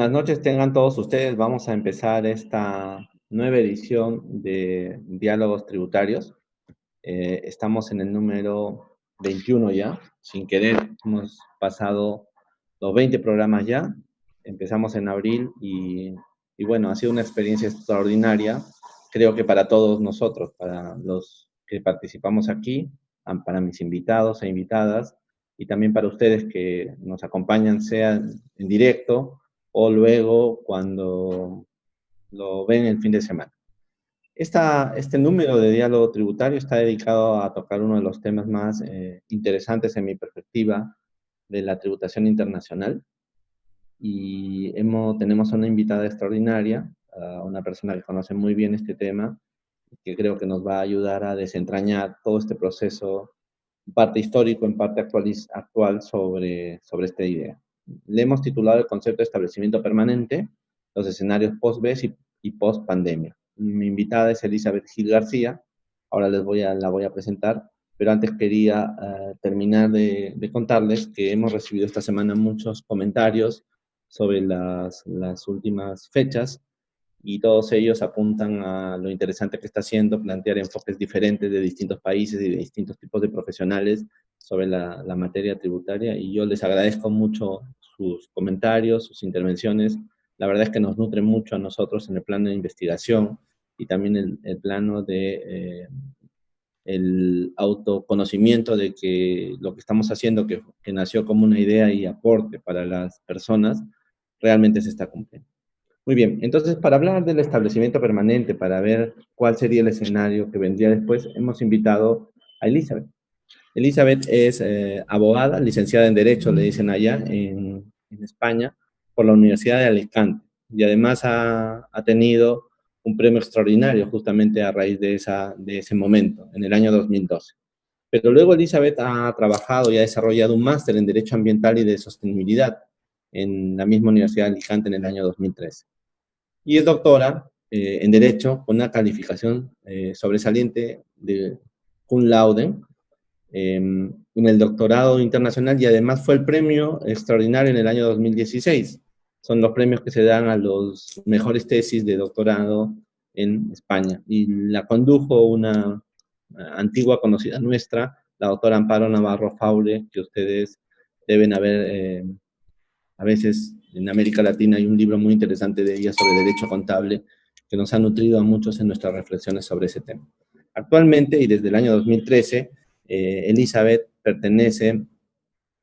Buenas noches, tengan todos ustedes. Vamos a empezar esta nueva edición de Diálogos Tributarios. Estamos en el número 21 ya, sin querer. Hemos pasado los 20 programas ya. Empezamos en abril y bueno, ha sido una experiencia extraordinaria. Creo que para todos nosotros, para los que participamos aquí, para mis invitados e invitadas, y también para ustedes que nos acompañan, sea en directo o luego cuando lo ven el fin de semana. Este número de diálogo tributario está dedicado a tocar uno de los temas más interesantes en mi perspectiva de la tributación internacional. Y tenemos a una invitada extraordinaria, a una persona que conoce muy bien este tema, que creo que nos va a ayudar a desentrañar todo este proceso, en parte histórico, en parte actual sobre esta idea. Le hemos titulado el concepto de establecimiento permanente, los escenarios post-BES y post-pandemia. Mi invitada es Elizabeth Gil García, ahora la voy a presentar, pero antes quería terminar de contarles que hemos recibido esta semana muchos comentarios sobre las últimas fechas y todos ellos apuntan a lo interesante que está haciendo plantear enfoques diferentes de distintos países y de distintos tipos de profesionales sobre la materia tributaria, y yo les agradezco mucho sus comentarios, sus intervenciones. La verdad es que nos nutre mucho a nosotros en el plano de investigación y también el plano de el autoconocimiento de que lo que estamos haciendo, que nació como una idea y aporte para las personas, realmente se está cumpliendo. Muy bien, entonces para hablar del establecimiento permanente, para ver cuál sería el escenario que vendría después, hemos invitado a Elizabeth. Elizabeth es abogada, licenciada en Derecho, le dicen allá en España, por la Universidad de Alicante. Y además ha tenido un premio extraordinario justamente a raíz de ese momento, en el año 2012. Pero luego Elizabeth ha trabajado y ha desarrollado un máster en Derecho Ambiental y de Sostenibilidad en la misma Universidad de Alicante en el año 2013. Y es doctora en Derecho con una calificación sobresaliente de cum laude en el doctorado internacional, y además fue el premio extraordinario en el año 2016. Son los premios que se dan a los mejores tesis de doctorado en España. Y la condujo una antigua conocida nuestra, la doctora Amparo Navarro Faure, que ustedes deben haber, a veces en América Latina hay un libro muy interesante de ella sobre derecho contable que nos ha nutrido a muchos en nuestras reflexiones sobre ese tema. Actualmente, y desde el año 2013, Elizabeth pertenece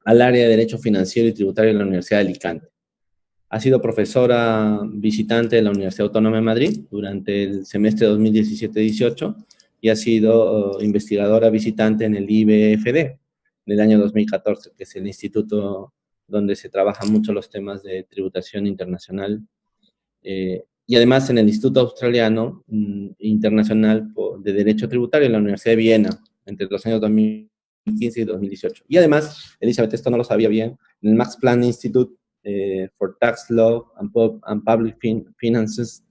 al área de Derecho Financiero y Tributario de la Universidad de Alicante. Ha sido profesora visitante de la Universidad Autónoma de Madrid durante el semestre 2017-18 y ha sido investigadora visitante en el IBFD en el año 2014, que es el instituto donde se trabajan mucho los temas de tributación internacional, y además en el Instituto Australiano Internacional de Derecho Tributario en la Universidad de Viena, entre los años 2015 y 2018. Y además, Elizabeth, esto no lo sabía bien, en el Max Planck Institute for Tax Law and Public Finances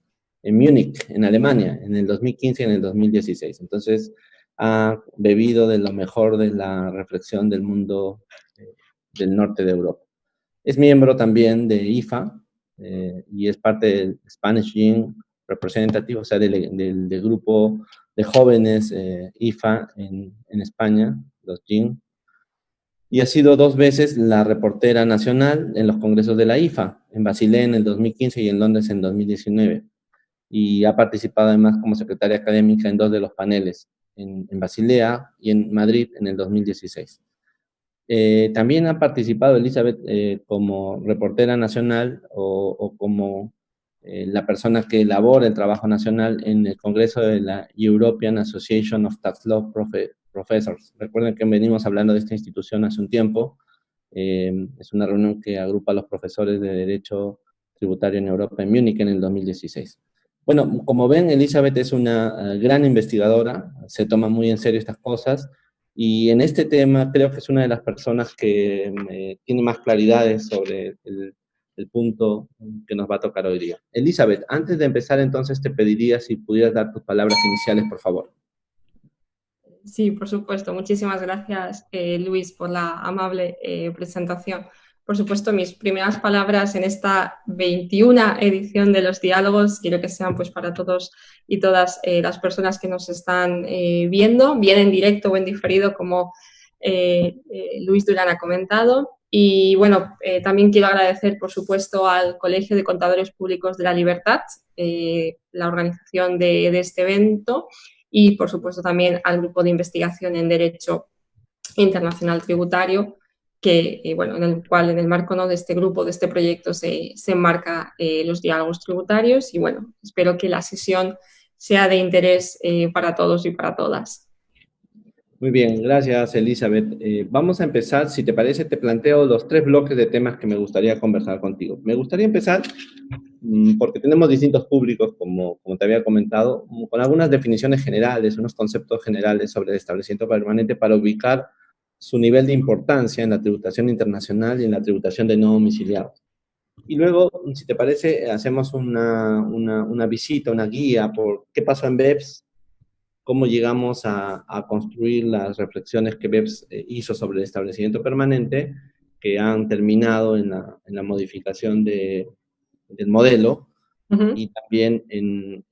en Múnich, en Alemania, en el 2015 y en el 2016. Entonces, ha bebido de lo mejor de la reflexión del mundo del norte de Europa. Es miembro también de IFA y es parte del Spanish Gene Representative, o sea, del grupo de jóvenes IFA en España, los Gene, y ha sido 2 veces la reportera nacional en los congresos de la IFA, en Basilea en el 2015 y en Londres en 2019. Y ha participado además como secretaria académica en 2 de los paneles, en Basilea y en Madrid en el 2016. También ha participado Elizabeth como reportera nacional o como la persona que elabora el trabajo nacional en el Congreso de la European Association of Tax Law Professors. Recuerden que venimos hablando de esta institución hace un tiempo. Es una reunión que agrupa a los profesores de Derecho Tributario en Europa en Múnich en el 2016. Bueno, como ven, Elizabeth es una gran investigadora, se toma muy en serio estas cosas, y en este tema creo que es una de las personas que tiene más claridades sobre el punto que nos va a tocar hoy día. Elizabeth, antes de empezar entonces te pediría si pudieras dar tus palabras iniciales, por favor. Sí, por supuesto. Muchísimas gracias, Luis, por la amable presentación. por supuesto, mis primeras palabras en esta 21 edición de los diálogos. Quiero que sean pues para todos y todas las personas que nos están viendo, bien en directo o en diferido, como Luis Durán ha comentado. Y bueno, también quiero agradecer, por supuesto, al Colegio de Contadores Públicos de la Libertad, la organización de este evento, y por supuesto también al Grupo de Investigación en Derecho Internacional Tributario, que bueno, en el cual, en el marco, ¿no?, de este grupo, de este proyecto, se enmarca los diálogos tributarios. Y bueno, espero que la sesión sea de interés para todos y para todas. Muy bien, gracias Elizabeth. Vamos a empezar, si te parece, te planteo los 3 bloques de temas que me gustaría conversar contigo. Me gustaría empezar, porque tenemos distintos públicos, como te había comentado, con algunas definiciones generales, unos conceptos generales sobre el establecimiento permanente para ubicar su nivel de importancia en la tributación internacional y en la tributación de no domiciliados. Y luego, si te parece, hacemos una visita, una guía por qué pasó en BEPS, cómo llegamos a construir las reflexiones que BEPS hizo sobre el establecimiento permanente, que han terminado en la modificación del modelo, y también en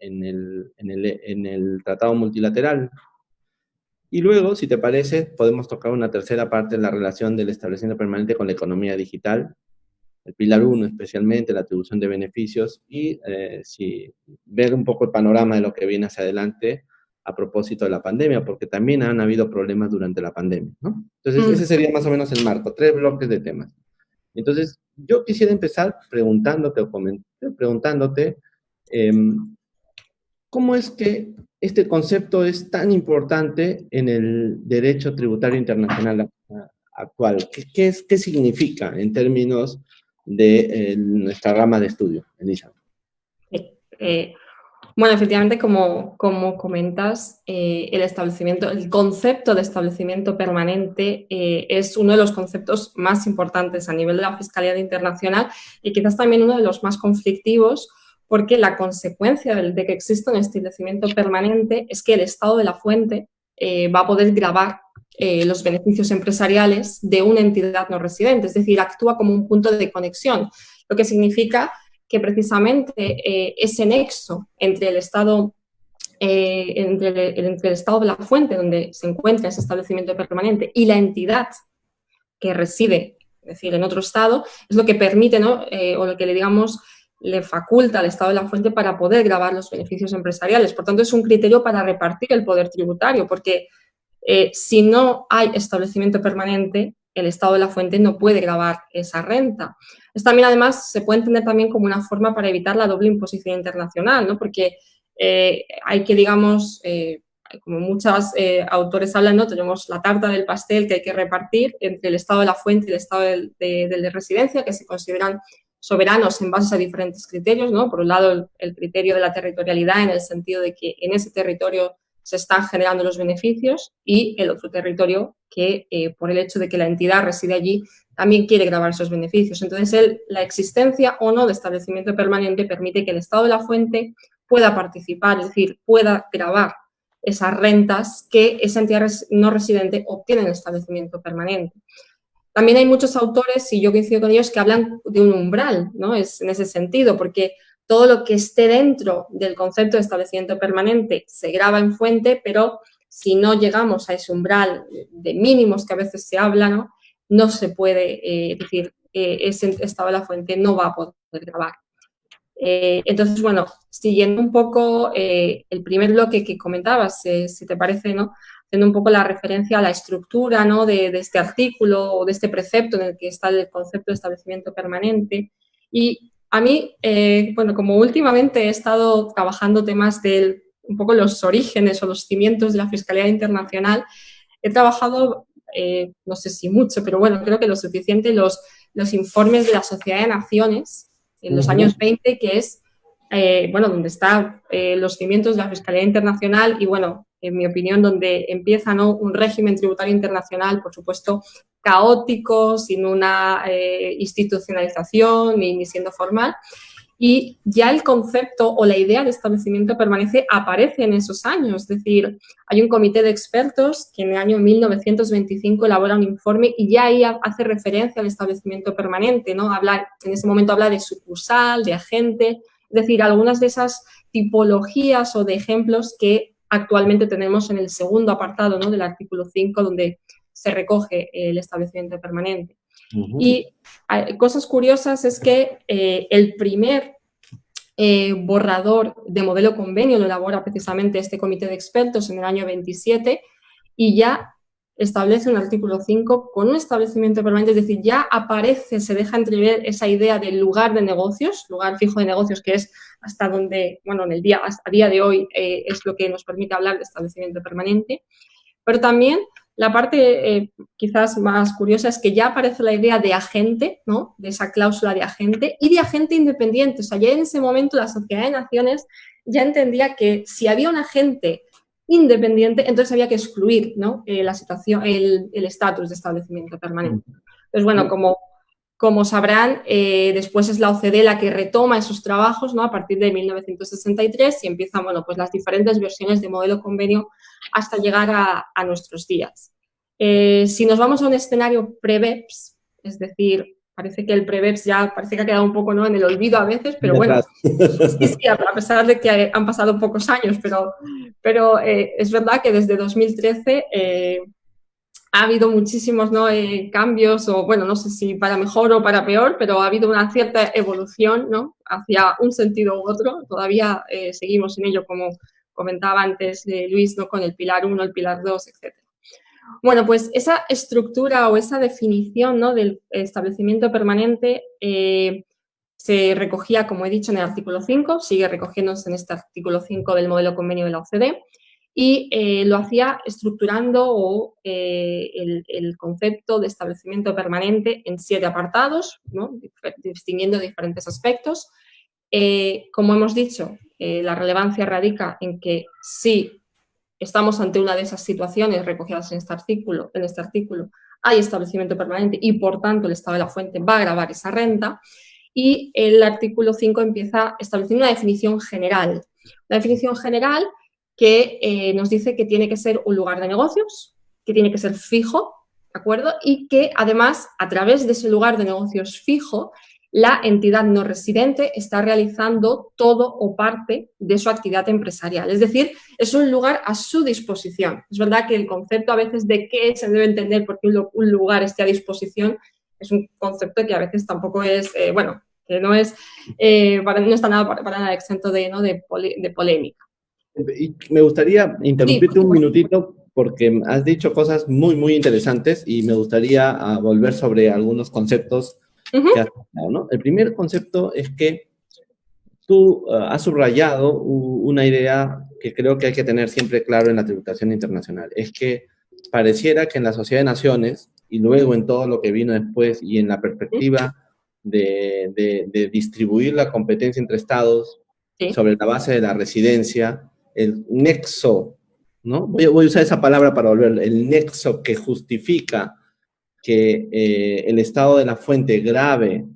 el tratado multilateral. Y luego, si te parece, podemos tocar una tercera parte de la relación del establecimiento permanente con la economía digital, el pilar 1 especialmente, la atribución de beneficios, y ver un poco el panorama de lo que viene hacia adelante a propósito de la pandemia, porque también han habido problemas durante la pandemia, ¿no? Entonces, ese sería más o menos el marco, 3 bloques de temas. Entonces, yo quisiera empezar preguntándote ¿cómo es que este concepto es tan importante en el derecho tributario internacional actual? ¿Qué significa en términos de nuestra rama de estudio, Elisa? Bueno, efectivamente, como comentas, el concepto de establecimiento permanente es uno de los conceptos más importantes a nivel de la fiscalidad internacional y quizás también uno de los más conflictivos, porque la consecuencia de que exista un establecimiento permanente es que el estado de la fuente va a poder gravar los beneficios empresariales de una entidad no residente, es decir, actúa como un punto de conexión, lo que significa que precisamente ese nexo entre el estado entre el estado de la fuente donde se encuentra ese establecimiento permanente y la entidad que reside, es decir, en otro estado, es lo que permite, ¿no?, o lo que le faculta al estado de la fuente para poder gravar los beneficios empresariales. Por tanto, es un criterio para repartir el poder tributario, porque si no hay establecimiento permanente, el estado de la fuente no puede gravar esa renta. Esto también, además, se puede entender también como una forma para evitar la doble imposición internacional, ¿no? Porque hay que, como muchos autores hablan, ¿no?, tenemos la tarta del pastel que hay que repartir entre el estado de la fuente y el estado de residencia, que se consideran soberanos en base a diferentes criterios, ¿no? Por un lado, el criterio de la territorialidad, en el sentido de que en ese territorio se están generando los beneficios, y el otro territorio que, por el hecho de que la entidad reside allí, también quiere gravar esos beneficios. Entonces, la existencia o no de establecimiento permanente permite que el estado de la fuente pueda participar, es decir, pueda gravar esas rentas que esa entidad no residente obtiene en el establecimiento permanente. También hay muchos autores, y yo coincido con ellos, que hablan de un umbral, ¿no? Es en ese sentido, porque todo lo que esté dentro del concepto de establecimiento permanente se grava en fuente, pero si no llegamos a ese umbral de mínimos que a veces se habla, ¿no?, no se puede decir ese estado de la fuente no va a poder gravar. Entonces, bueno, siguiendo un poco el primer bloque que comentabas, si te parece, ¿no?, haciendo un poco la referencia a la estructura, ¿no?, de este artículo o de este precepto en el que está el concepto de establecimiento permanente. Y a mí, bueno, como últimamente he estado trabajando temas de un poco los orígenes o los cimientos de la fiscalidad internacional, he trabajado, no sé si mucho, pero bueno, creo que lo suficiente, los informes de la Sociedad de Naciones en los años 20, que es, bueno, donde están los cimientos de la fiscalidad internacional y, bueno, en mi opinión, donde empieza, ¿no?, un régimen tributario internacional, por supuesto, caótico, sin una institucionalización ni siendo formal. Y ya el concepto o la idea de establecimiento permanente aparece en esos años. Es decir, hay un comité de expertos que en el año 1925 elabora un informe y ya ahí hace referencia al establecimiento permanente, ¿no? En ese momento habla de sucursal, de agente, es decir, algunas de esas tipologías o de ejemplos que actualmente tenemos en el segundo apartado, ¿no?, del artículo 5, donde se recoge el establecimiento permanente. Y cosas curiosas es que el primer borrador de modelo convenio lo elabora precisamente este comité de expertos en el año 27 y ya establece un artículo 5 con un establecimiento permanente, es decir, ya aparece, se deja entrever esa idea del lugar de negocios, lugar fijo de negocios, que es hasta donde, bueno, a día de hoy es lo que nos permite hablar de establecimiento permanente, pero también la parte quizás más curiosa es que ya aparece la idea de agente, ¿no?, de esa cláusula de agente y de agente independiente. O sea, ya en ese momento la Sociedad de Naciones ya entendía que si había un agente independiente, entonces había que excluir, ¿no?, la situación, el estatus de establecimiento permanente. Entonces, bueno, como sabrán, después es la OCDE la que retoma esos trabajos, ¿no?, a partir de 1963 y empiezan, bueno, pues las diferentes versiones de modelo convenio hasta llegar a nuestros días. Si nos vamos a un escenario pre-BEPS, es decir, parece que el pre-BEPS ya parece que ha quedado un poco, ¿no?, en el olvido a veces, pero bueno, sí, a pesar de que han pasado pocos años, pero es verdad que desde 2013 ha habido muchísimos, ¿no?, cambios, o bueno, no sé si para mejor o para peor, pero ha habido una cierta evolución, ¿no?, hacia un sentido u otro. Todavía seguimos en ello, como comentaba antes Luis, ¿no?, con el pilar 1, el pilar 2, etc. Bueno, pues esa estructura o esa definición, ¿no?, del establecimiento permanente se recogía, como he dicho, en el artículo 5, sigue recogiéndose en este artículo 5 del modelo convenio de la OCDE, y lo hacía estructurando el concepto de establecimiento permanente en 7 apartados, ¿no?, distinguiendo diferentes aspectos. Como hemos dicho, la relevancia radica en que si estamos ante una de esas situaciones recogidas en este artículo, hay establecimiento permanente y, por tanto, el Estado de la Fuente va a gravar esa renta. Y el artículo 5 empieza estableciendo una definición general. Una definición general que nos dice que tiene que ser un lugar de negocios, que tiene que ser fijo, ¿de acuerdo? Y que, además, a través de ese lugar de negocios fijo, la entidad no residente está realizando todo o parte de su actividad empresarial. Es decir, es un lugar a su disposición. Es verdad que el concepto a veces de qué se debe entender porque un lugar esté a disposición es un concepto que a veces tampoco es, bueno, que no es, no está nada, para nada exento de polémica. Y me gustaría interrumpirte Sí, un minutito porque has dicho cosas muy, muy interesantes y me gustaría volver sobre algunos conceptos que has hablado, ¿no? El primer concepto es que tú has subrayado una idea que creo que hay que tener siempre claro en la tributación internacional. Es que pareciera que en la Sociedad de Naciones y luego en todo lo que vino después y en la perspectiva de distribuir la competencia entre estados sí, sobre la base de la residencia, el nexo, ¿no? Voy a usar esa palabra para volver, el nexo que justifica que el Estado de la Fuente grave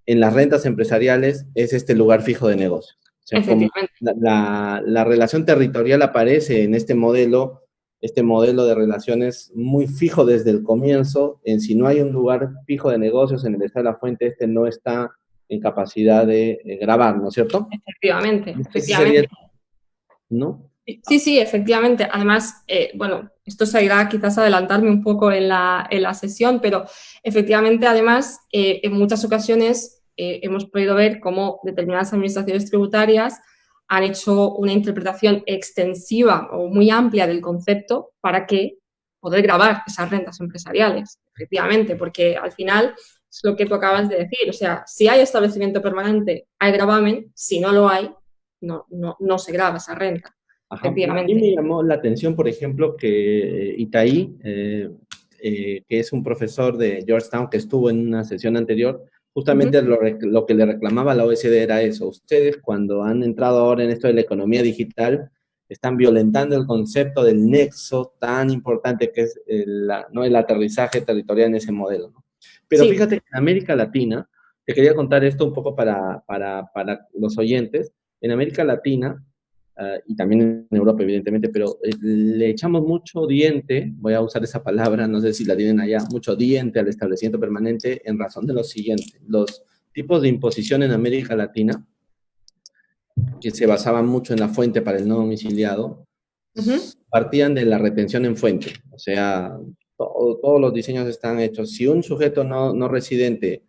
en las rentas empresariales es este lugar fijo de negocios. O sea, como efectivamente. la relación territorial aparece en este modelo de relaciones muy fijo desde el comienzo, en si no hay un lugar fijo de negocios en el Estado de la Fuente, no está en capacidad de grabar, ¿no es cierto? Efectivamente, Ese sería, efectivamente. ¿no? Sí, sí, efectivamente. Además, bueno, esto se irá quizás a adelantarme un poco en la sesión, pero efectivamente, además, en muchas ocasiones hemos podido ver cómo determinadas administraciones tributarias han hecho una interpretación extensiva o muy amplia del concepto para que poder gravar esas rentas empresariales, efectivamente, porque al final es lo que tú acabas de decir. O sea, si hay establecimiento permanente, hay gravamen; si no lo hay, no se grava esa renta. Ajá. A mí Efectivamente. me llamó la atención, por ejemplo, que Itaí, que es un profesor de Georgetown que estuvo en una sesión anterior, justamente lo que le reclamaba a la OECD era eso. Ustedes, cuando han entrado ahora en esto de la economía digital, están violentando el concepto del nexo tan importante que es ¿no?, el aterrizaje territorial en ese modelo, ¿no? Pero Sí. fíjate que en América Latina te quería contar esto un poco para los oyentes. En América Latina, y también en Europa, evidentemente, pero le echamos mucho diente, voy a usar esa palabra, no sé si la tienen allá, mucho diente al establecimiento permanente en razón de lo siguiente. Los tipos de imposición en América Latina, que se basaban mucho en la fuente para el no domiciliado, partían de la retención en fuente. O sea, todos los diseños están hechos. Si un sujeto no residente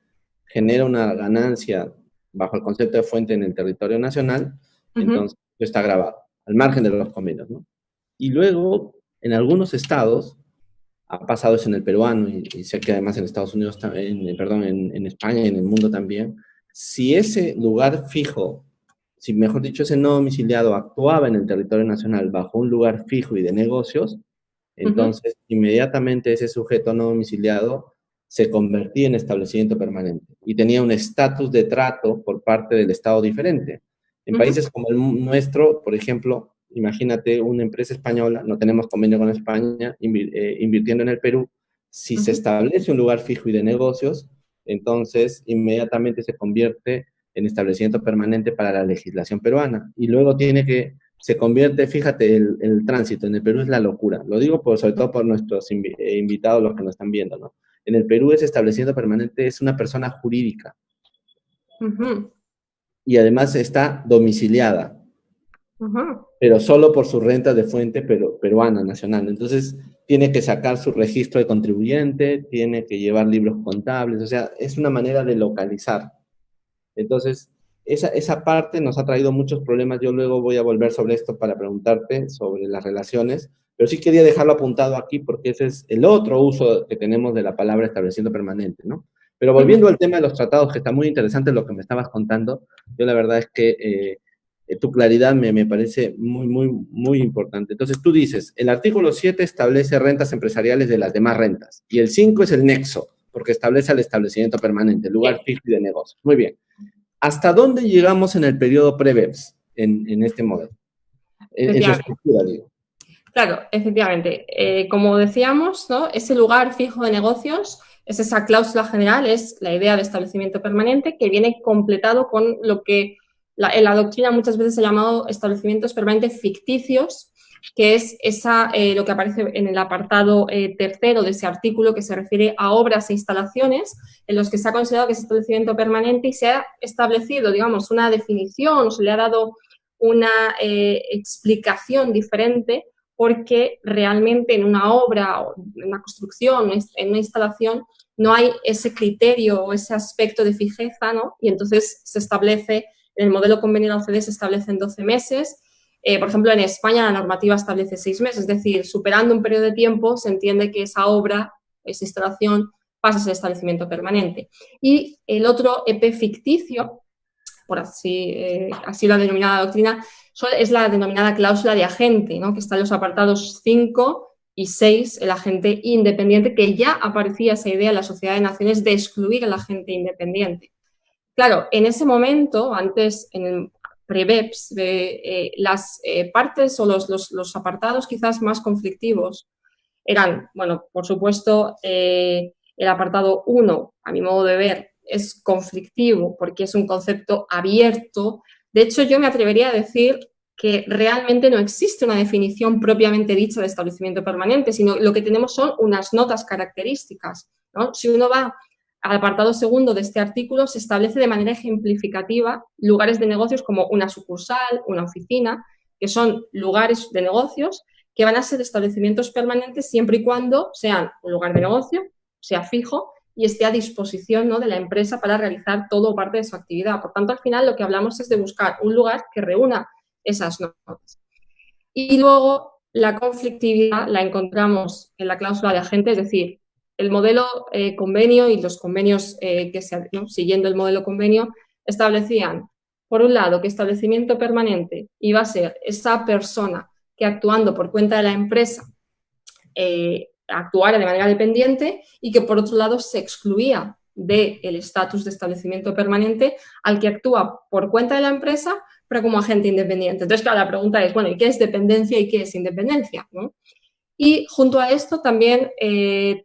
genera una ganancia bajo el concepto de fuente en el territorio nacional, entonces está grabado, al margen de los convenios, ¿no? Y luego, en algunos estados, ha pasado eso en el peruano, y sé que además en Estados Unidos, perdón, en España y en el mundo también, si ese lugar fijo, si mejor dicho, ese no domiciliado actuaba en el territorio nacional bajo un lugar fijo y de negocios, entonces inmediatamente ese sujeto no domiciliado se convertía en establecimiento permanente y tenía un estatus de trato por parte del Estado diferente. En países como el nuestro, por ejemplo, imagínate una empresa española, no tenemos convenio con España, invirtiendo en el Perú, si se establece un lugar fijo y de negocios, entonces inmediatamente se convierte en establecimiento permanente para la legislación peruana. Y luego se convierte, fíjate, el tránsito en el Perú es la locura. Lo digo sobre todo por nuestros invitados, los que nos están viendo, ¿no? En el Perú ese establecimiento permanente es una persona jurídica. Y además está domiciliada. Pero solo por su renta de fuente peruana, nacional. Entonces, tiene que sacar su registro de contribuyente, tiene que llevar libros contables, o sea, es una manera de localizar. Entonces, esa parte nos ha traído muchos problemas. Yo luego voy a volver sobre esto para preguntarte sobre las relaciones, pero sí quería dejarlo apuntado aquí porque ese es el otro uso que tenemos de la palabra estableciendo permanente, ¿no? Pero volviendo al tema de los tratados, que está muy interesante lo que me estabas contando, yo la verdad es que tu claridad me parece muy importante. Entonces tú dices, el artículo 7 establece rentas empresariales de las demás rentas, y el 5 es el nexo, porque establece el establecimiento permanente, lugar fijo y de negocio. Muy bien. ¿Hasta dónde llegamos en el periodo pre-BEPS en este modelo? En su estructura, digo. Claro, efectivamente. Como decíamos, ¿no? Ese lugar fijo de negocios es esa cláusula general, es la idea de establecimiento permanente que viene completado con lo que en la doctrina muchas veces se ha llamado establecimientos permanentes ficticios, que es lo que aparece en el apartado tercero de ese artículo que se refiere a obras e instalaciones en los que se ha considerado que es establecimiento permanente y se ha establecido, digamos, una definición o se le ha dado una explicación diferente porque realmente en una obra, en una construcción, en una instalación, no hay ese criterio o ese aspecto de fijeza, ¿no? Y entonces se establece, en el modelo convenio de la OCDE se establecen 12 meses. Por ejemplo, en España la normativa establece 6 meses, es decir, superando un periodo de tiempo se entiende que esa obra, esa instalación, pasa a ser establecimiento permanente. Y el otro EP ficticio, por así lo ha denominado la doctrina, es la denominada cláusula de agente, ¿no? Que está en los apartados 5 y 6, el agente independiente, que ya aparecía esa idea en la Sociedad de Naciones de excluir al agente independiente. Claro, en ese momento, antes, en el pre-BEPS, las partes o los apartados quizás más conflictivos eran, bueno, por supuesto, el apartado 1, a mi modo de ver, es conflictivo porque es un concepto abierto. De hecho, yo me atrevería a decir que realmente no existe una definición propiamente dicha de establecimiento permanente, sino lo que tenemos son unas notas características, ¿no? Si uno va al apartado segundo de este artículo, se establece de manera ejemplificativa lugares de negocios como una sucursal, una oficina, que son lugares de negocios que van a ser establecimientos permanentes siempre y cuando sean un lugar de negocio, sea fijo y esté a disposición, ¿no?, de la empresa para realizar todo o parte de su actividad. Por tanto, al final lo que hablamos es de buscar un lugar que reúna esas notas. Y luego la conflictividad la encontramos en la cláusula de agente, es decir, el modelo convenio y los convenios siguiendo el modelo convenio establecían, por un lado, que establecimiento permanente iba a ser esa persona que actuando por cuenta de la empresa actuara de manera dependiente y que por otro lado se excluía del estatus de establecimiento permanente al que actúa por cuenta de la empresa pero como agente independiente. Entonces, claro, la pregunta es, bueno, ¿y qué es dependencia y qué es independencia?, ¿no? Y junto a esto también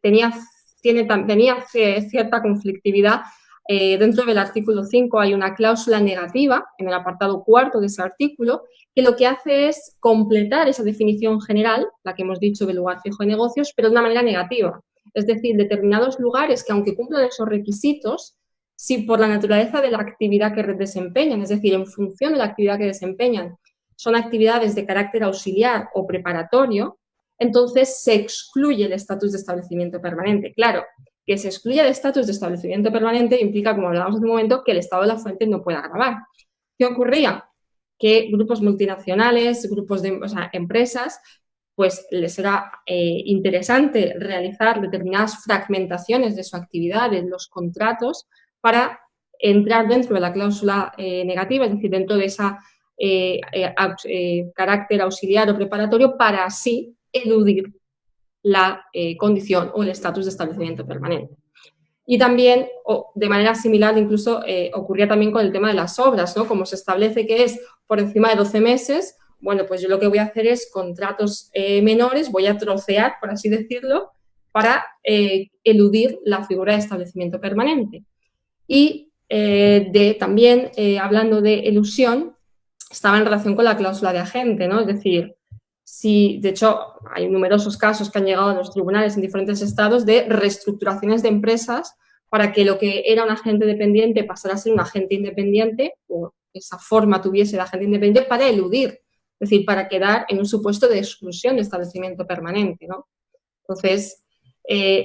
tenía cierta conflictividad dentro del artículo 5 hay una cláusula negativa en el apartado cuarto de ese artículo que lo que hace es completar esa definición general, la que hemos dicho del lugar fijo de negocios, pero de una manera negativa. Es decir, determinados lugares que aunque cumplan esos requisitos, si por la naturaleza de la actividad que desempeñan, es decir, en función de la actividad que desempeñan, son actividades de carácter auxiliar o preparatorio, entonces se excluye el estatus de establecimiento permanente. Claro, que se excluya el estatus de establecimiento permanente implica, como hablábamos hace un momento, que el estado de la fuente no pueda gravar. ¿Qué ocurría? Que grupos multinacionales, grupos de empresas, pues les era interesante realizar determinadas fragmentaciones de su actividad en los contratos para entrar dentro de la cláusula negativa, es decir, dentro de esa carácter auxiliar o preparatorio para así eludir la condición o el estatus de establecimiento permanente. Y también, de manera similar, incluso ocurría también con el tema de las obras, ¿no? Como se establece que es por encima de 12 meses, bueno, pues yo lo que voy a hacer es contratos menores, voy a trocear, por así decirlo, para eludir la figura de establecimiento permanente. Y también, hablando de elusión, estaba en relación con la cláusula de agente, ¿no? Es decir, si, de hecho, hay numerosos casos que han llegado a los tribunales en diferentes estados de reestructuraciones de empresas para que lo que era un agente dependiente pasara a ser un agente independiente o esa forma tuviese de agente independiente para eludir, es decir, para quedar en un supuesto de exclusión de establecimiento permanente, ¿no? Entonces,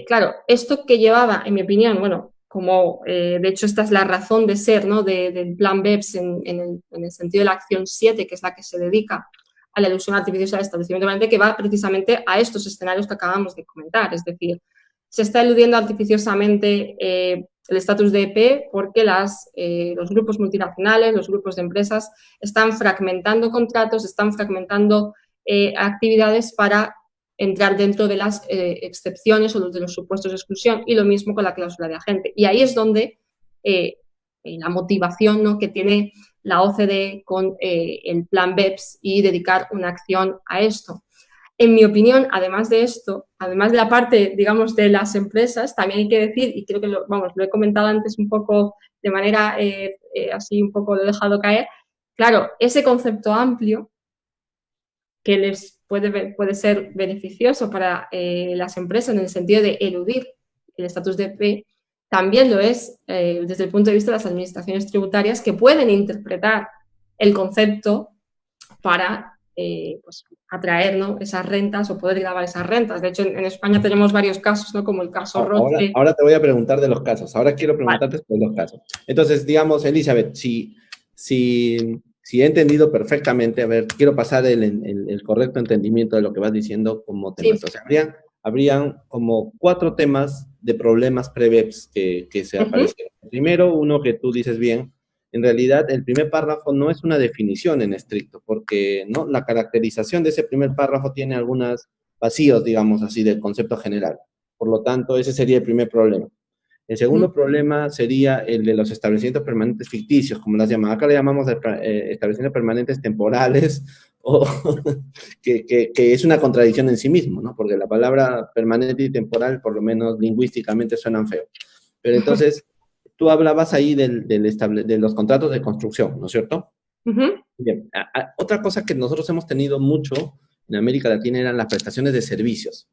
claro, esto que llevaba, en mi opinión, bueno, como de hecho esta es la razón de ser, ¿no? Del plan BEPS en el sentido de la acción 7, que es la que se dedica a la elusión artificiosa del establecimiento permanente, que va precisamente a estos escenarios que acabamos de comentar. Es decir, se está eludiendo artificiosamente el estatus de EP porque los grupos multinacionales, los grupos de empresas están fragmentando contratos, están fragmentando actividades para entrar dentro de las excepciones o de los supuestos de exclusión, y lo mismo con la cláusula de agente. Y ahí es donde la motivación, ¿no?, que tiene la OCDE con el plan BEPS y dedicar una acción a esto. En mi opinión, además de esto, además de la parte, digamos, de las empresas, también hay que decir, y creo que lo he comentado antes un poco de manera así un poco lo he dejado caer, claro, ese concepto amplio que les puede ser beneficioso para las empresas en el sentido de eludir el estatus de EP, también lo es desde el punto de vista de las administraciones tributarias, que pueden interpretar el concepto para pues, atraer, ¿no?, esas rentas o poder gravar esas rentas. De hecho, en España tenemos varios casos, ¿no?, como el caso Roche. Ahora te voy a preguntar de los casos. Ahora quiero preguntarte sobre los casos. Entonces, digamos, Elizabeth, si he entendido perfectamente, a ver, quiero pasar el correcto entendimiento de lo que vas diciendo como temas. Sí. O sea, habrían como 4 temas de problemas pre-BEPS que se aparecieron. Primero, uno que tú dices bien, en realidad el primer párrafo no es una definición en estricto, porque ¿no?, la caracterización de ese primer párrafo tiene algunos vacíos, digamos así, del concepto general. Por lo tanto, ese sería el primer problema. El segundo problema sería el de los establecimientos permanentes ficticios, como las llamamos. Acá le llamamos establecimientos permanentes temporales, o que es una contradicción en sí mismo, ¿no? Porque la palabra permanente y temporal, por lo menos lingüísticamente, suenan feo. Pero entonces, tú hablabas ahí de los contratos de construcción, ¿no es cierto? Bien. Otra cosa que nosotros hemos tenido mucho en América Latina eran las prestaciones de servicios.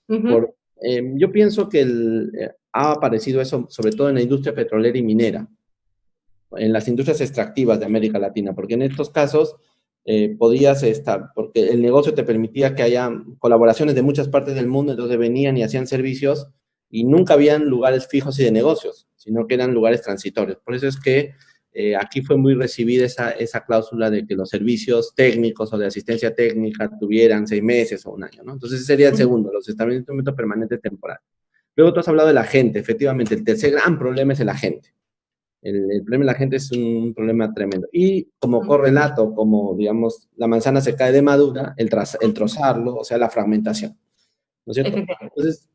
Yo pienso que ha aparecido eso sobre todo en la industria petrolera y minera, en las industrias extractivas de América Latina, porque en estos casos podías estar, porque el negocio te permitía que haya colaboraciones de muchas partes del mundo, entonces venían y hacían servicios y nunca habían lugares fijos y de negocios, sino que eran lugares transitorios. Por eso es que aquí fue muy recibida esa cláusula de que los servicios técnicos o de asistencia técnica tuvieran 6 meses o 1 año, ¿no? Entonces ese sería el segundo, los establecimientos permanentes temporales. Luego tú has hablado de la gente. Efectivamente, el tercer gran problema es el agente. El problema de la gente es un problema tremendo. Y como correlato, como, digamos, la manzana se cae de madura, el trozarlo, o sea, la fragmentación, ¿no es cierto? Entonces,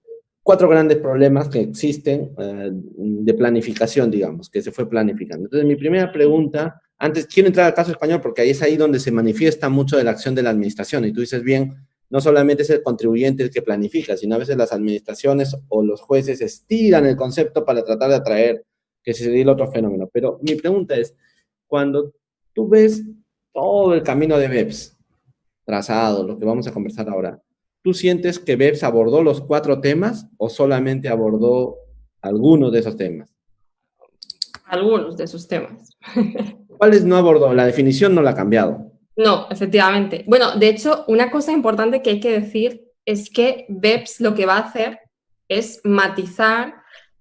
4 grandes problemas que existen de planificación, digamos, que se fue planificando. Entonces, mi primera pregunta, antes quiero entrar al caso español porque ahí es ahí donde se manifiesta mucho de la acción de la administración. Y tú dices bien, no solamente es el contribuyente el que planifica, sino a veces las administraciones o los jueces estiran el concepto para tratar de atraer que sería el otro fenómeno. Pero mi pregunta es, cuando tú ves todo el camino de BEPS trazado, lo que vamos a conversar ahora, ¿tú sientes que BEPS abordó los 4 temas o solamente abordó algunos de esos temas? Algunos de esos temas. ¿Cuáles no abordó? La definición no la ha cambiado. No, efectivamente. Bueno, de hecho, una cosa importante que hay que decir es que BEPS lo que va a hacer es matizar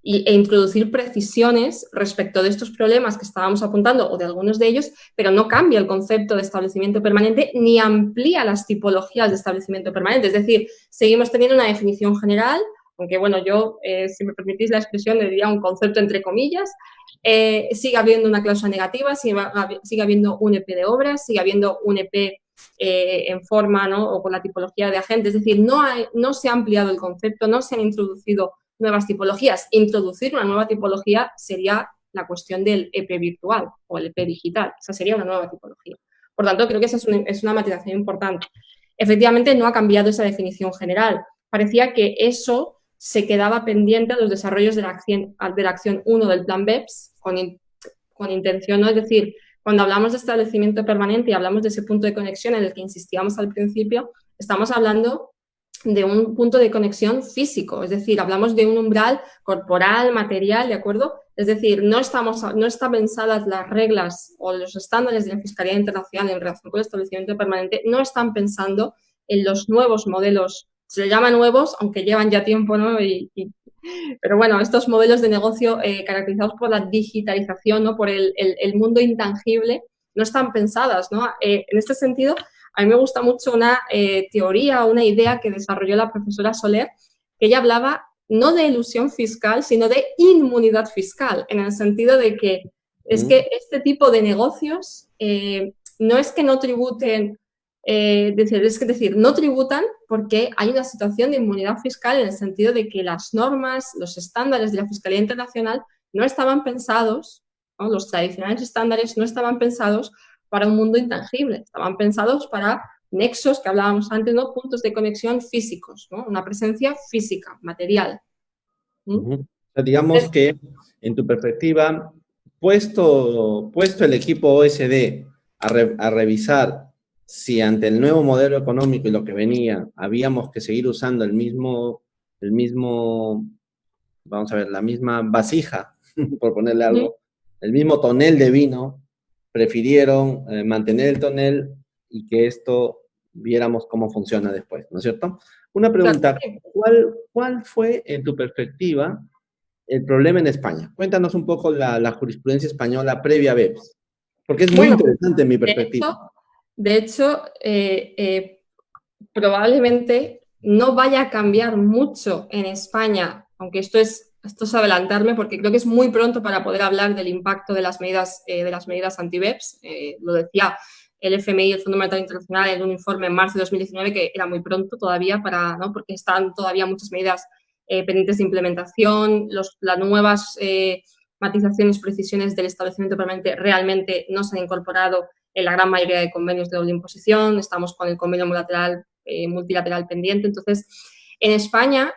e introducir precisiones respecto de estos problemas que estábamos apuntando o de algunos de ellos, pero no cambia el concepto de establecimiento permanente ni amplía las tipologías de establecimiento permanente. Es decir, seguimos teniendo una definición general, aunque bueno, yo, si me permitís la expresión, le diría un concepto entre comillas. Sigue habiendo una cláusula negativa, sigue habiendo un EP de obras, sigue habiendo un EP en forma, ¿no?, o con la tipología de agente. Es decir, no se ha ampliado el concepto, no se han introducido nuevas tipologías. Introducir una nueva tipología sería la cuestión del EP virtual o el EP digital. Esa sería una nueva tipología. Por tanto, creo que esa es una matización importante. Efectivamente, no ha cambiado esa definición general. Parecía que eso se quedaba pendiente de los desarrollos de la acción 1 del plan BEPS con intención, ¿no? Es decir, cuando hablamos de establecimiento permanente y hablamos de ese punto de conexión en el que insistíamos al principio, estamos hablando de un punto de conexión físico, es decir, hablamos de un umbral corporal, material, ¿de acuerdo? Es decir, no están pensadas las reglas o los estándares de la Fiscalía Internacional en relación con el establecimiento permanente, no están pensando en los nuevos modelos, se les llama nuevos, aunque llevan ya tiempo, ¿no? Pero bueno, estos modelos de negocio caracterizados por la digitalización, ¿no?, por el mundo intangible, no están pensadas, ¿no? En este sentido, a mí me gusta mucho una teoría, una idea que desarrolló la profesora Soler, que ella hablaba no de elusión fiscal, sino de inmunidad fiscal, en el sentido de que es que este tipo de negocios no es que no tributen, es decir, no tributan porque hay una situación de inmunidad fiscal en el sentido de que las normas, los estándares de la Fiscalía Internacional no estaban pensados, ¿no?, los tradicionales estándares no estaban pensados para un mundo intangible, estaban pensados para nexos que hablábamos antes, ¿no?, puntos de conexión físicos, ¿no?, una presencia física, material. O sea, digamos que, en tu perspectiva, puesto el equipo OSD a revisar si ante el nuevo modelo económico y lo que venía, habíamos que seguir usando el mismo, vamos a ver, la misma vasija, por ponerle algo, el mismo tonel de vino, prefirieron mantener el tonel y que esto viéramos cómo funciona después, ¿no es cierto? Una pregunta, ¿cuál fue, en tu perspectiva, el problema en España? Cuéntanos un poco la jurisprudencia española previa a BEPS, porque es muy interesante en mi perspectiva. De hecho, probablemente no vaya a cambiar mucho en España, aunque esto es adelantarme porque creo que es muy pronto para poder hablar del impacto de las medidas anti-BEPS. Lo decía el FMI, el Fondo Monetario Internacional, en un informe en marzo de 2019 que era muy pronto todavía ¿no?, porque están todavía muchas medidas pendientes de implementación, las nuevas matizaciones, precisiones del establecimiento permanente realmente no se han incorporado en la gran mayoría de convenios de doble imposición, estamos con el convenio multilateral pendiente. Entonces, en España,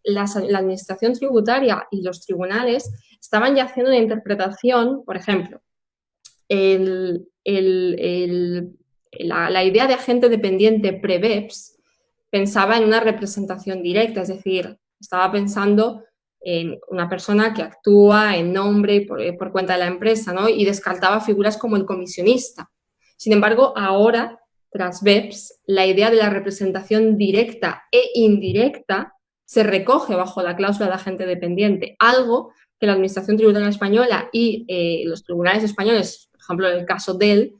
la administración tributaria y los tribunales estaban ya haciendo una interpretación, por ejemplo, la idea de agente dependiente pre-BEPS pensaba en una representación directa, es decir, estaba pensando en una persona que actúa en nombre y por cuenta de la empresa, ¿no?, y descartaba figuras como el comisionista. Sin embargo, ahora, tras BEPS, la idea de la representación directa e indirecta se recoge bajo la cláusula de agente dependiente, algo que la Administración Tributaria Española y los tribunales españoles, por ejemplo, en el caso Dell,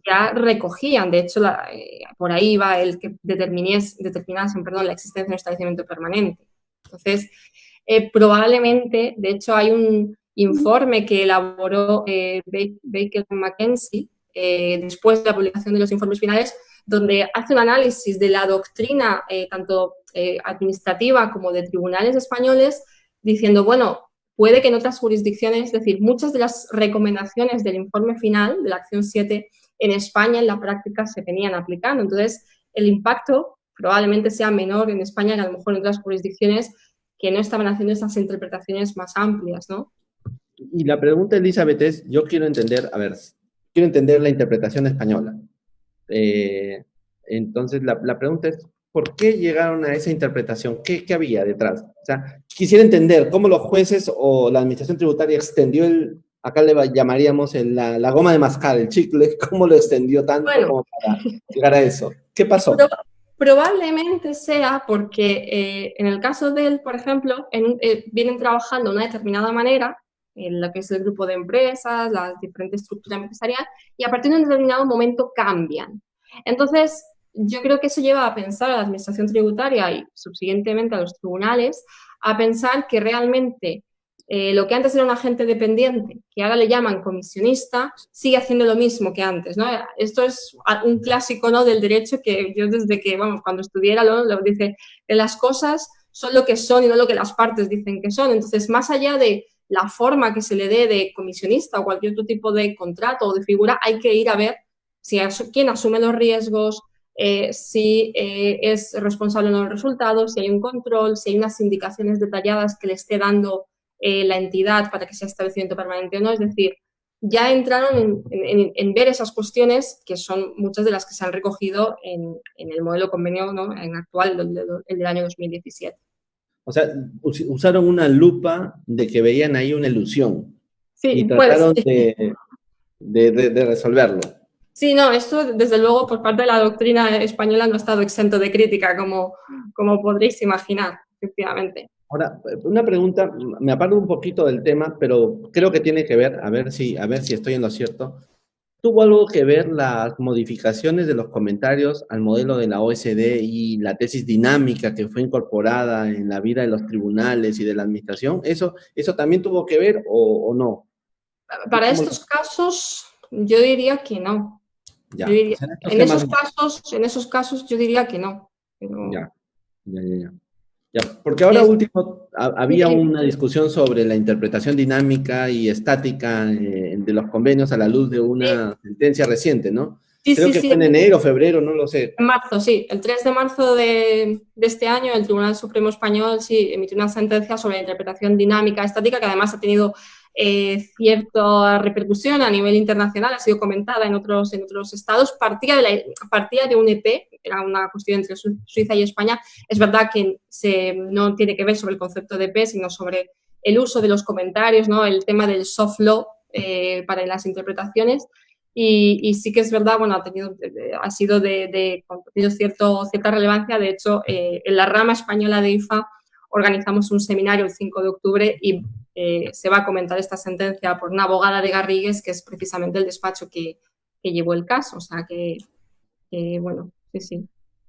ya recogían. De hecho, por ahí va el que determinasen la existencia de un establecimiento permanente. Entonces, probablemente, de hecho, hay un informe que elaboró Baker McKenzie después de la publicación de los informes finales, donde hace un análisis de la doctrina tanto administrativa como de tribunales españoles, diciendo, bueno, puede que en otras jurisdicciones, es decir, muchas de las recomendaciones del informe final de la acción 7 en España en la práctica se venían aplicando. Entonces, el impacto probablemente sea menor en España que a lo mejor en otras jurisdicciones que no estaban haciendo esas interpretaciones más amplias, ¿no? Y la pregunta, Elizabeth, es, yo quiero entender, a ver, quiero entender la interpretación española. Eh, entonces, la pregunta es, ¿por qué llegaron a esa interpretación? ¿Qué había detrás? O sea, quisiera entender cómo los jueces o la administración tributaria extendió acá llamaríamos la goma de mascar, el chicle, cómo lo extendió tanto Bueno, como para llegar a eso. ¿Qué pasó? Pro- probablemente sea porque en el caso de él, por ejemplo, vienen trabajando de una determinada manera en lo que es el grupo de empresas, la diferente estructura empresarial, y a partir de un determinado momento cambian. Entonces, yo creo que eso lleva a pensar a la administración tributaria y subsiguientemente a los tribunales a pensar que realmente lo que antes era un agente dependiente, que ahora le llaman comisionista, sigue haciendo lo mismo que antes, ¿no? Esto es un clásico, ¿no?, del derecho que yo desde que, vamos, cuando estudié lo dice, que las cosas son lo que son y no lo que las partes dicen que son. Entonces, más allá de la forma que se le dé de comisionista o cualquier otro tipo de contrato o de figura, hay que ir a ver si quién asume los riesgos, si es responsable o no del resultado, si hay un control, si hay unas indicaciones detalladas que le esté dando la entidad para que sea establecimiento permanente o no. Es decir, ya entraron en ver esas cuestiones que son muchas de las que se han recogido en el modelo convenio, ¿no?, en actual, el del año 2017. O sea, usaron una lupa de que veían ahí una ilusión y Sí, pues trataron de resolverlo. sí, no, esto desde luego por parte de la doctrina española no ha estado exento de crítica, como podréis imaginar, efectivamente. Ahora, una pregunta, me aparo un poquito del tema, pero creo que tiene que ver, a ver si estoy en lo cierto. ¿Tuvo algo que ver las modificaciones de los comentarios al modelo de la OSD y la tesis dinámica que fue incorporada en la vida de los tribunales y de la administración? ¿Eso también tuvo que ver o no? ¿Tú Para cómo lo- estos casos, yo diría que no. Yo Ya, o diría, sea, en estos temas, en esos casos yo diría que no. Pero ya, ya. Ya, porque ahora es, último había una discusión sobre la interpretación dinámica y estática de los convenios a la luz de una sentencia reciente, ¿no? sí, Creo sí, que sí. fue en enero, febrero, no lo sé. En marzo, sí. El 3 de marzo de este año, el Tribunal Supremo Español sí emitió una sentencia sobre la interpretación dinámica estática que además ha tenido cierta repercusión a nivel internacional, ha sido comentada en otros estados. Partía de un EP, era una cuestión entre Suiza y España. Es verdad que no tiene que ver sobre el concepto de EP, sino sobre el uso de los comentarios, ¿no?, el tema del soft law para las interpretaciones. Y sí que es verdad, bueno, ha sido tenido cierta relevancia. De hecho, en la rama española de IFA organizamos un seminario el 5 de octubre y se va a comentar esta sentencia por una abogada de Garrigues, que es precisamente el despacho que llevó el caso. O sea bueno, sí, sí.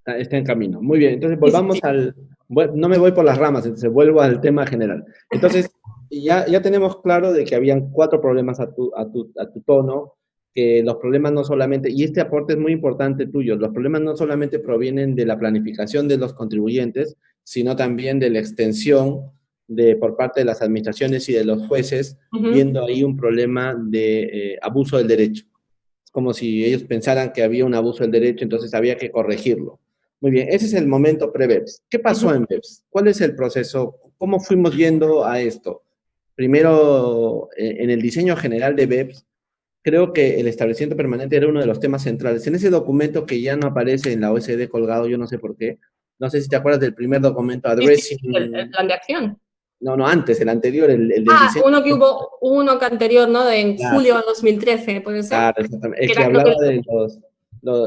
Está en camino. Muy bien, entonces Sí, sí, sí. no me voy por las ramas, entonces vuelvo al tema general. Entonces, ya tenemos claro de que habían cuatro problemas a tu tono, que los problemas no solamente, y este aporte es muy importante tuyo, los problemas no solamente provienen de la planificación de los contribuyentes, sino también de la extensión por parte de las administraciones y de los jueces, Uh-huh. viendo ahí un problema de abuso del derecho. Es como si ellos pensaran que había un abuso del derecho, entonces había que corregirlo. Muy bien, ese es el momento pre-BEPS. ¿Qué pasó en BEPS? ¿Cuál es el proceso? ¿Cómo fuimos yendo a esto? Primero, en el diseño general de BEPS, creo que el establecimiento permanente era uno de los temas centrales. En ese documento que ya no aparece en la OSD colgado, yo no sé por qué, no sé si te acuerdas del primer documento, Sí, sí, sí, el Addressing, plan de acción. no, no, antes, el anterior, el del diseño. Uno que anterior, ¿no? En Claro, julio de 2013, ¿puede ser? claro, exactamente. El Que que era, creo hablaba que de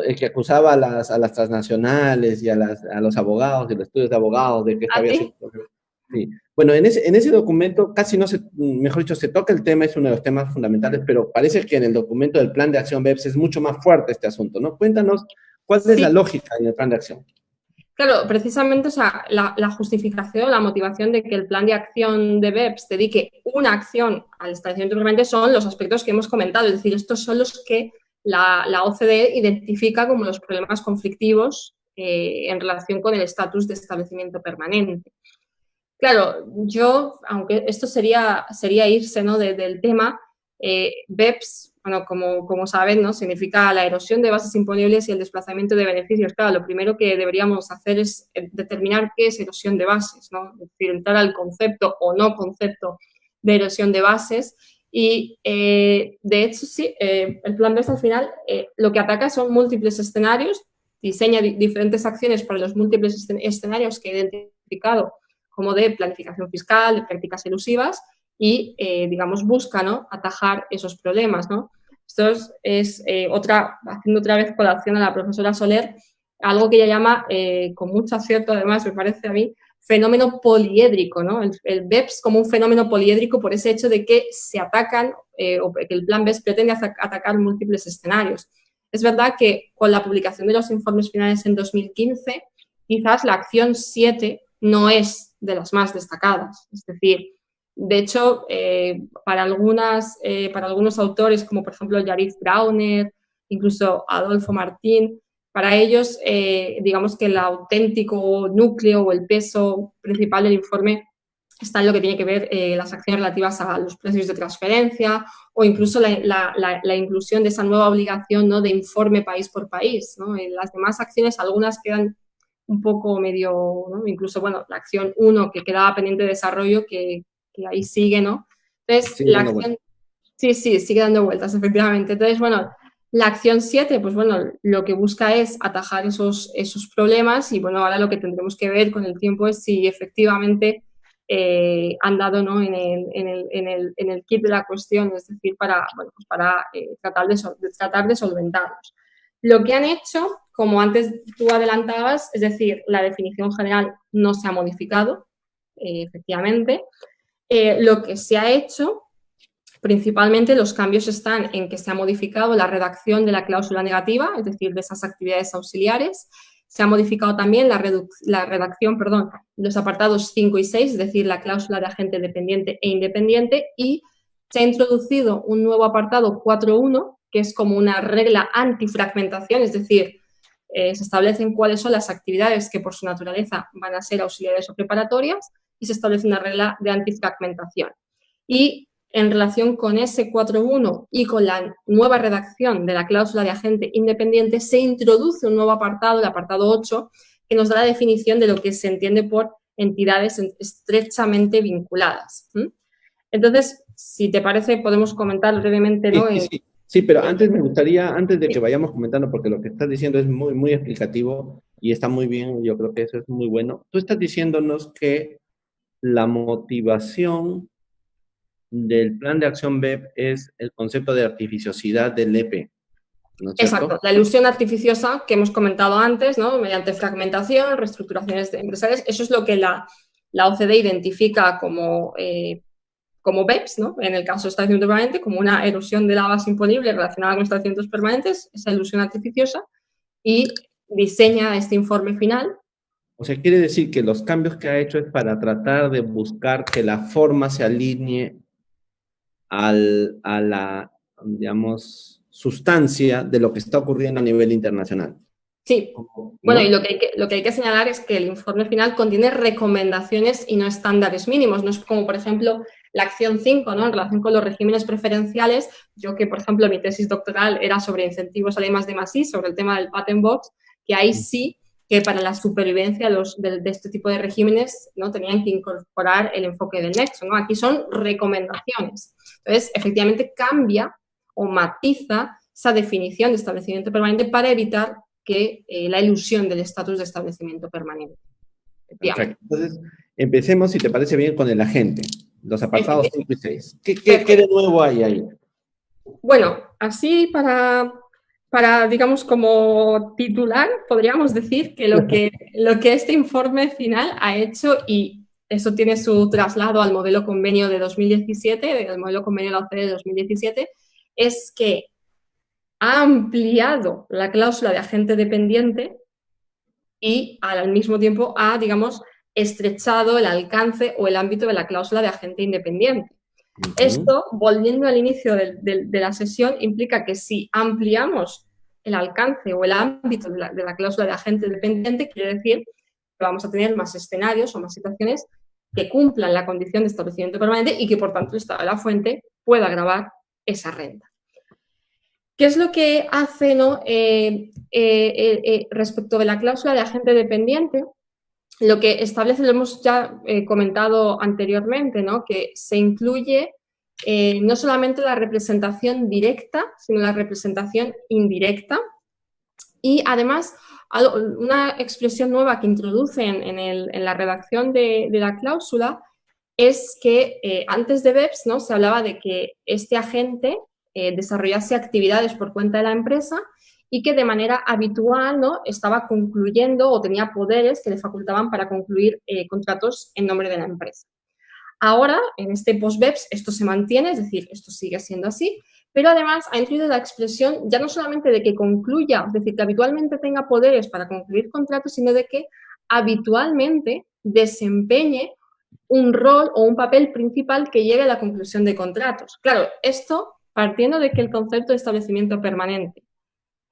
el que acusaba a las transnacionales y a los abogados y los estudios de abogados de que esto había sido. así. Sí. Bueno, en ese documento casi no se, mejor dicho, se toca el tema, es uno de los temas fundamentales, pero parece que en el documento del plan de acción BEPS es mucho más fuerte este asunto, ¿no? Cuéntanos cuál es la Sí, lógica en el plan de acción. claro, precisamente, o sea, la justificación, la motivación de que el plan de acción de BEPS dedique una acción al establecimiento permanente son los aspectos que hemos comentado, es decir, estos son los que la OCDE identifica como los problemas conflictivos en relación con el estatus de establecimiento permanente. Claro, aunque esto sería irse, ¿no?, del tema, BEPS, bueno, como saben, ¿no?, significa la erosión de bases imponibles y el desplazamiento de beneficios. Claro, lo primero que deberíamos hacer es determinar qué es erosión de bases, ¿no? Es decir, entrar al concepto o no concepto de erosión de bases. Y, de hecho, sí, el plan BEPS al final lo que ataca son múltiples escenarios, diseña diferentes acciones para los múltiples escenarios que he identificado, como de planificación fiscal, de prácticas elusivas, y, digamos, busca, ¿no?, atajar esos problemas, ¿no? Esto es haciendo otra vez colación a la profesora Soler, algo que ella llama, con mucho acierto, además, me parece a mí, fenómeno poliédrico, ¿no? El BEPS como un fenómeno poliédrico por ese hecho de que se atacan, o que el plan BEPS pretende atacar múltiples escenarios. Es verdad que con la publicación de los informes finales en 2015, quizás la acción 7 no es de las más destacadas. Es decir, de hecho, para algunos autores, como por ejemplo Yariv Brauner, incluso Adolfo Martín, para ellos, digamos que el auténtico núcleo o el peso principal del informe está en lo que tiene que ver las acciones relativas a los precios de transferencia o incluso la inclusión de esa nueva obligación, ¿no?, de informe país por país, ¿no? En las demás acciones, algunas quedan un poco medio, ¿no? Incluso, bueno, la acción 1 que quedaba pendiente de desarrollo, que ahí sigue, ¿no? Entonces, Sigue la dando acción... vueltas. Sí, sí, sigue dando vueltas, efectivamente. Entonces, bueno, la acción 7, pues bueno, lo que busca es atajar esos problemas y, bueno, ahora lo que tendremos que ver con el tiempo es si efectivamente han dado, ¿no?, en el kit de la cuestión, es decir, para, bueno, pues para tratar de solventarlos. Lo que han hecho, como antes tú adelantabas, es decir, la definición general no se ha modificado, efectivamente. Lo que se ha hecho, principalmente los cambios están en que se ha modificado la redacción de la cláusula negativa, es decir, de esas actividades auxiliares. Se ha modificado también la redacción, de los apartados 5 y 6, es decir, la cláusula de agente dependiente e independiente, y se ha introducido un nuevo apartado 4.1, que es como una regla antifragmentación, es decir, se establecen cuáles son las actividades que por su naturaleza van a ser auxiliares o preparatorias y se establece una regla de antifragmentación. Y en relación con ese 4.1 y con la nueva redacción de la cláusula de agente independiente, se introduce un nuevo apartado, el apartado 8, que nos da la definición de lo que se entiende por entidades estrechamente vinculadas. Entonces, si te parece, podemos comentar brevemente, ¿no? Sí, pero antes me gustaría, antes de que vayamos comentando, porque lo que estás diciendo es muy, muy explicativo y está muy bien, yo creo que eso es muy bueno. Tú estás diciéndonos que la motivación del plan de acción BEP es el concepto de artificiosidad del EP, ¿no es cierto? Exacto, la ilusión artificiosa que hemos comentado antes, ¿no?, mediante fragmentación, reestructuraciones empresariales, eso es lo que la OCDE identifica como BEPS, ¿no?, en el caso de establecimiento permanente, como una erosión de la base imponible relacionada con establecimientos permanentes, esa ilusión artificiosa, y diseña este informe final. O sea, quiere decir que los cambios que ha hecho es para tratar de buscar que la forma se alinee a la, digamos, sustancia de lo que está ocurriendo a nivel internacional. Sí, ¿No? bueno, y lo que hay que señalar es que el informe final contiene recomendaciones y no estándares mínimos. No es como, por ejemplo, la acción 5, ¿no?, en relación con los regímenes preferenciales. Yo que, por ejemplo, mi tesis doctoral era sobre incentivos al I+D+I, sobre el tema del patent box, que ahí sí que para la supervivencia de este tipo de regímenes, ¿no?, tenían que incorporar el enfoque del nexo, ¿no? Aquí son recomendaciones. Entonces, efectivamente, cambia o matiza esa definición de establecimiento permanente para evitar que la ilusión del estatus de establecimiento permanente. Perfecto. Entonces, empecemos, si te parece bien, con el agente, los apartados 5 y 6. ¿Qué de nuevo hay ahí? Bueno, así para, digamos, como titular, podríamos decir que lo que este informe final ha hecho, y eso tiene su traslado al modelo convenio de 2017, al modelo convenio de la OCDE de 2017, es que ha ampliado la cláusula de agente dependiente y al mismo tiempo ha, digamos, estrechado el alcance o el ámbito de la cláusula de agente independiente. Esto, volviendo al inicio de la sesión, implica que si ampliamos el alcance o el ámbito de la cláusula de agente dependiente, quiere decir que vamos a tener más escenarios o más situaciones que cumplan la condición de establecimiento permanente y que, por tanto, el Estado de la fuente pueda gravar esa renta. ¿Qué es lo que hace, ¿no?, respecto de la cláusula de agente dependiente? lo que establece, lo hemos ya comentado anteriormente, ¿no? Que se incluye no solamente la representación directa, sino la representación indirecta. Y además, una expresión nueva que introducen en la redacción de la cláusula es que antes de BEPS, ¿no? Se hablaba de que este agente desarrollase actividades por cuenta de la empresa y que de manera habitual, ¿no? Estaba concluyendo o tenía poderes que le facultaban para concluir contratos en nombre de la empresa. Ahora, en este post-BEPS, esto se mantiene, es decir, esto sigue siendo así, pero además ha incluido la expresión ya no solamente de que concluya, es decir, que habitualmente tenga poderes para concluir contratos, sino de que habitualmente desempeñe un rol o un papel principal que llegue a la conclusión de contratos. Claro, esto partiendo de que el concepto de establecimiento permanente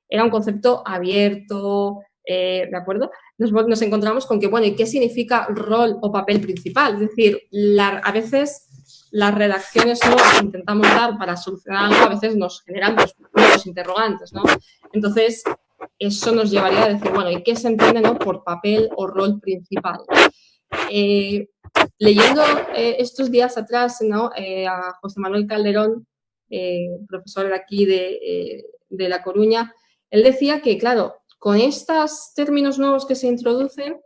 era un concepto abierto, ¿de acuerdo? Nos encontramos con que, bueno, ¿y qué significa rol o papel principal? Es decir, a veces las redacciones nuevas que intentamos dar para solucionar algo a veces nos generan nuevos interrogantes, ¿no? Entonces, eso nos llevaría a decir, bueno, ¿y qué se entiende, ¿no? Por papel o rol principal? Leyendo estos días atrás, ¿no? A José Manuel Calderón, profesor de aquí de La Coruña, él decía que, claro, con estos términos nuevos que se introducen,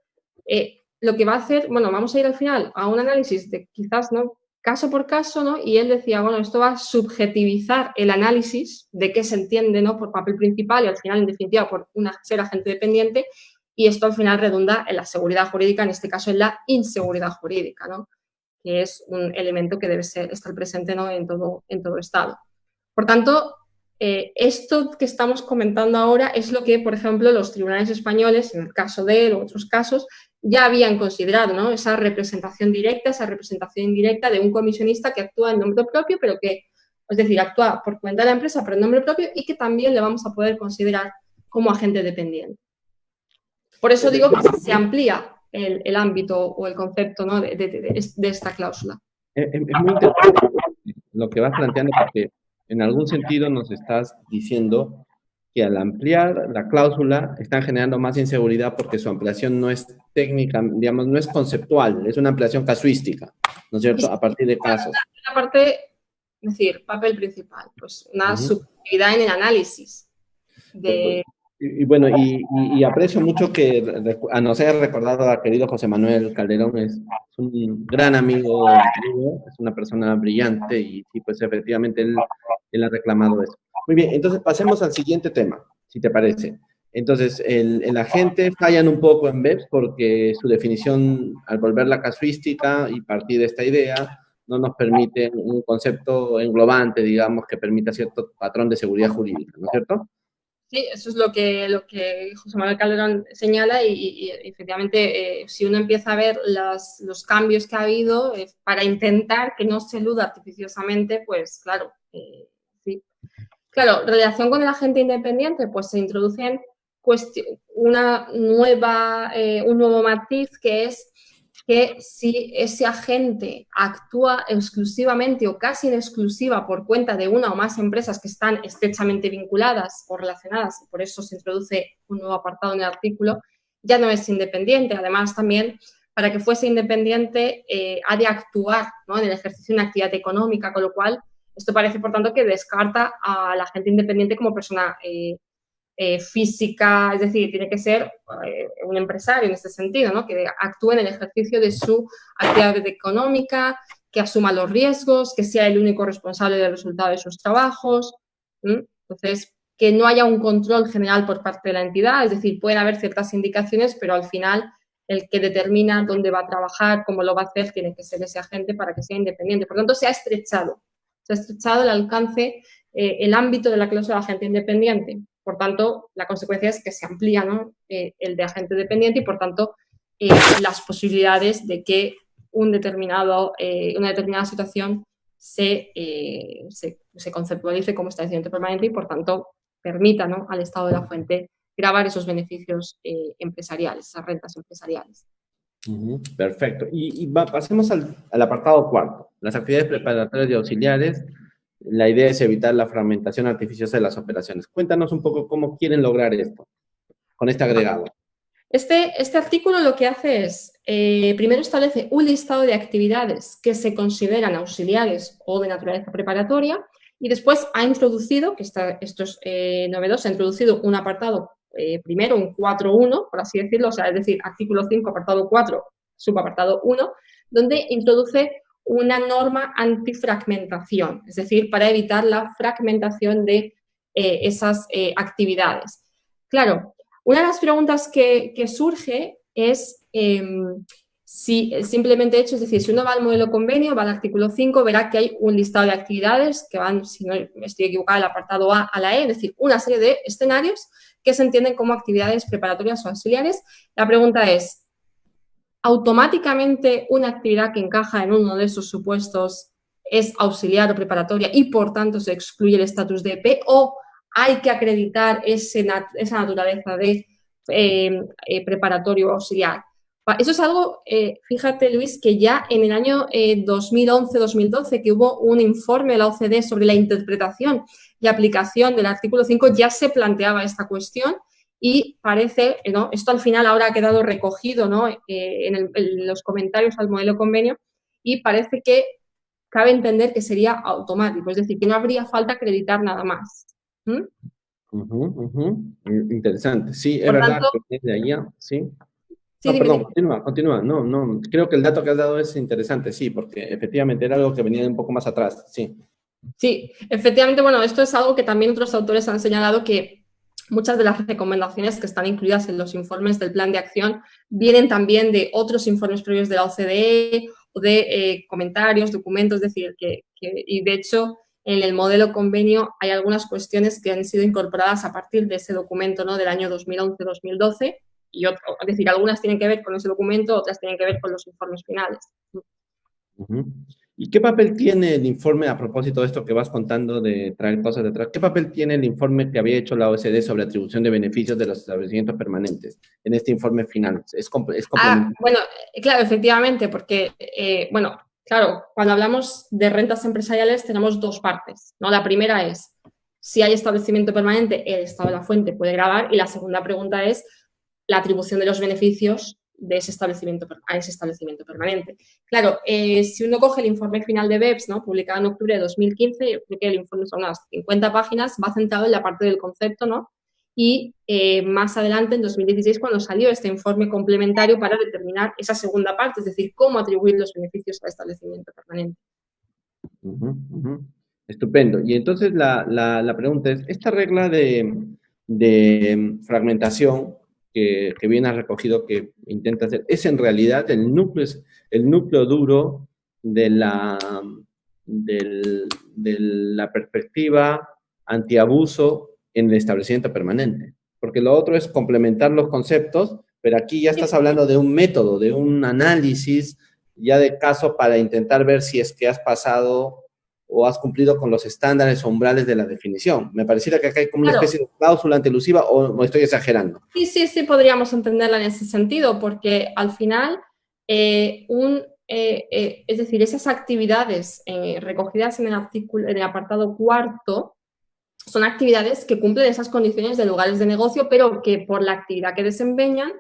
lo que va a hacer, bueno, vamos a ir al final a un análisis de quizás, ¿no? Caso por caso, ¿no? Y él decía, bueno, esto va a subjetivizar el análisis de qué se entiende, ¿no? Por papel principal y al final, en definitiva, por ser agente dependiente, y esto al final redunda en la seguridad jurídica, en este caso en la inseguridad jurídica, ¿no? Que es un elemento que debe estar presente, ¿no? en todo Estado. Por tanto, esto que estamos comentando ahora es lo que, por ejemplo, los tribunales españoles, en el caso de él o otros casos, ya habían considerado, ¿no? Esa representación directa, esa representación indirecta de un comisionista que actúa en nombre propio, pero que, es decir, actúa por cuenta de la empresa, pero en nombre propio, y que también le vamos a poder considerar como agente dependiente. Por eso digo que se amplía el ámbito o el concepto, ¿no? de esta cláusula. Es muy interesante lo que vas planteando porque en algún sentido nos estás diciendo que al ampliar la cláusula están generando más inseguridad porque su ampliación no es técnica, digamos, no es conceptual, es una ampliación casuística, ¿no es cierto? A partir de casos. La parte, es decir, papel principal, pues una subjetividad en el análisis de... Y bueno, y aprecio mucho que nos haya recordado a querido José Manuel Calderón, es un gran amigo mío, es una persona brillante y pues efectivamente él ha reclamado eso. Muy bien, entonces pasemos al siguiente tema, si te parece. Entonces, el agente fallan un poco en BEPS porque su definición, al volverla casuística y partir de esta idea, no nos permite un concepto englobante, digamos, que permita cierto patrón de seguridad jurídica, ¿no es cierto? Sí, eso es lo que José Manuel Calderón señala y efectivamente si uno empieza a ver los cambios que ha habido para intentar que no se eluda artificiosamente, pues claro, sí. Claro, relación con el agente independiente, pues se introducen un nuevo matiz que es que si ese agente actúa exclusivamente o casi en exclusiva por cuenta de una o más empresas que están estrechamente vinculadas o relacionadas, y por eso se introduce un nuevo apartado en el artículo, ya no es independiente. Además, también, para que fuese independiente, ha de actuar, ¿no? En el ejercicio de una actividad económica, con lo cual esto parece, por tanto, que descarta al agente independiente como persona física, es decir, tiene que ser un empresario en este sentido, ¿no? Que actúe en el ejercicio de su actividad económica, que asuma los riesgos, que sea el único responsable del resultado de sus trabajos. Entonces, que no haya un control general por parte de la entidad, es decir, pueden haber ciertas indicaciones, pero al final el que determina dónde va a trabajar, cómo lo va a hacer, tiene que ser ese agente para que sea independiente. Por lo tanto, se ha estrechado el alcance, el ámbito de la cláusula de agente independiente. Por tanto, la consecuencia es que se amplía, ¿no? El de agente dependiente y, por tanto, las posibilidades de que una determinada situación se conceptualice como establecimiento permanente y, por tanto, permita, ¿no? Al Estado de la fuente gravar esos beneficios empresariales, esas rentas empresariales. Perfecto. Pasemos al apartado cuarto. Las actividades preparatorias y auxiliares. La idea es evitar la fragmentación artificiosa de las operaciones. Cuéntanos un poco cómo quieren lograr esto, con este agregado. Este artículo lo que hace es, primero establece un listado de actividades que se consideran auxiliares o de naturaleza preparatoria y después ha introducido, que esto es novedoso, ha introducido un apartado, primero un 4.1, por así decirlo, o sea, es decir, artículo 5, apartado 4, subapartado 1, donde introduce una norma antifragmentación, es decir, para evitar la fragmentación de esas actividades. Claro, una de las preguntas que surge es si el simplemente hecho, es decir, si uno va al modelo convenio, va al artículo 5, verá que hay un listado de actividades que van, si no me estoy equivocada, del apartado A a la E, es decir, una serie de escenarios que se entienden como actividades preparatorias o auxiliares. La pregunta es, ¿automáticamente una actividad que encaja en uno de esos supuestos es auxiliar o preparatoria y por tanto se excluye el estatus de EP o hay que acreditar esa naturaleza de preparatorio o auxiliar? Eso es algo, fíjate Luis, que ya en el año 2011-2012, que hubo un informe de la OCDE sobre la interpretación y aplicación del artículo 5, ya se planteaba esta cuestión y parece, ¿no? Esto al final ahora ha quedado recogido, ¿no? En los comentarios al modelo convenio y parece que cabe entender que sería automático, es decir, que no habría falta acreditar nada más. ¿Mm? Interesante. Sí, es Por verdad tanto, que desde allá, sí. sí, No, dime, perdón, dime. continúa. No, no, creo que el dato que has dado es interesante, sí, porque efectivamente era algo que venía de un poco más atrás, sí. Sí, efectivamente, bueno, esto es algo que también otros autores han señalado que muchas de las recomendaciones que están incluidas en los informes del plan de acción vienen también de otros informes previos de la OCDE o de comentarios, documentos, es decir, y de hecho en el modelo convenio hay algunas cuestiones que han sido incorporadas a partir de ese documento, ¿no? Del año 2011-2012 y es decir, algunas tienen que ver con ese documento, otras tienen que ver con los informes finales. Ujú. ¿Y qué papel tiene el informe, a propósito de esto que vas contando de traer cosas detrás, qué papel tiene el informe que había hecho la OSD sobre atribución de beneficios de los establecimientos permanentes en este informe final? ¿Es complementario? Bueno, claro, efectivamente, porque, bueno, claro, cuando hablamos de rentas empresariales tenemos dos partes, ¿no? La primera es si hay establecimiento permanente, el estado de la fuente puede gravar, y la segunda pregunta es la atribución de los beneficios de ese establecimiento a ese establecimiento permanente. Claro, si uno coge el informe final de BEPS, ¿no? Publicado en octubre de 2015, yo creo que el informe son unas 50 páginas, va centrado en la parte del concepto, ¿no? Y más adelante, en 2016, cuando salió este informe complementario para determinar esa segunda parte, es decir, cómo atribuir los beneficios al establecimiento permanente. Ujú, ujú. Estupendo. Y entonces la pregunta es, esta regla de fragmentación que bien has recogido, que intenta hacer, ¿es en realidad el núcleo duro de de la perspectiva antiabuso en el establecimiento permanente? Porque lo otro es complementar los conceptos, pero aquí ya estás hablando de un método, de un análisis ya de caso para intentar ver si es que has pasado o has cumplido con los estándares o umbrales de la definición. Me pareciera que acá hay como una Claro, especie de cláusula antielusiva o estoy exagerando. sí, podríamos entenderla en ese sentido, porque al final, es decir, esas actividades recogidas en el artículo, en el apartado cuarto, son actividades que cumplen esas condiciones de lugares de negocio, pero que por la actividad que desempeñan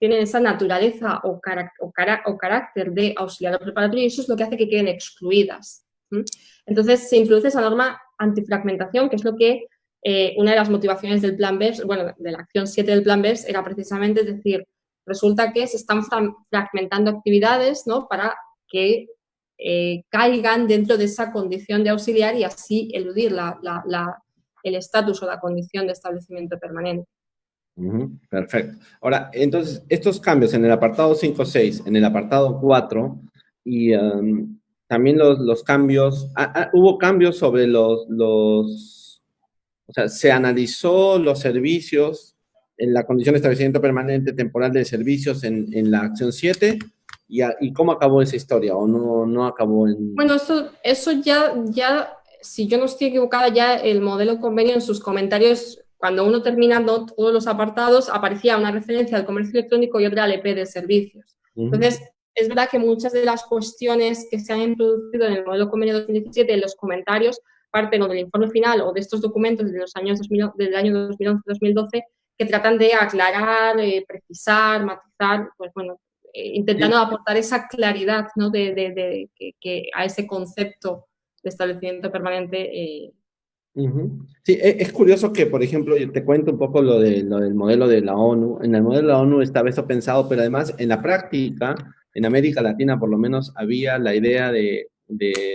tienen esa naturaleza o carácter de auxiliar o preparatorio y eso es lo que hace que queden excluidas. Entonces se introduce esa norma antifragmentación, que es lo que una de las motivaciones del plan BEPS, bueno, de la acción 7 del plan BEPS, era precisamente, es decir, resulta que se están fragmentando actividades, ¿no? Para que caigan dentro de esa condición de auxiliar y así eludir el estatus o la condición de establecimiento permanente. Perfecto. Ahora, entonces, estos cambios en el apartado 5.6, en el apartado 4, y también los cambios, hubo cambios sobre o sea, se analizó los servicios en la condición de establecimiento permanente temporal de servicios en la acción 7, y cómo acabó esa historia, o no acabó en... Bueno, eso ya, si yo no estoy equivocada, ya el modelo convenio en sus comentarios, cuando uno termina todos los apartados, aparecía una referencia al comercio electrónico y otra al EP de servicios. Entonces, es verdad que muchas de las cuestiones que se han introducido en el modelo convenio 2017, en los comentarios, parten o del informe final o de estos documentos de los años del año 2011-2012, que tratan de aclarar, precisar, matizar, pues bueno, intentando aportar esa claridad, ¿no? Que a ese concepto de establecimiento permanente. Sí, es curioso que, por ejemplo, yo te cuento un poco lo del modelo de la ONU. En el modelo de la ONU estaba eso pensado, pero además en la práctica, en América Latina por lo menos, había la idea de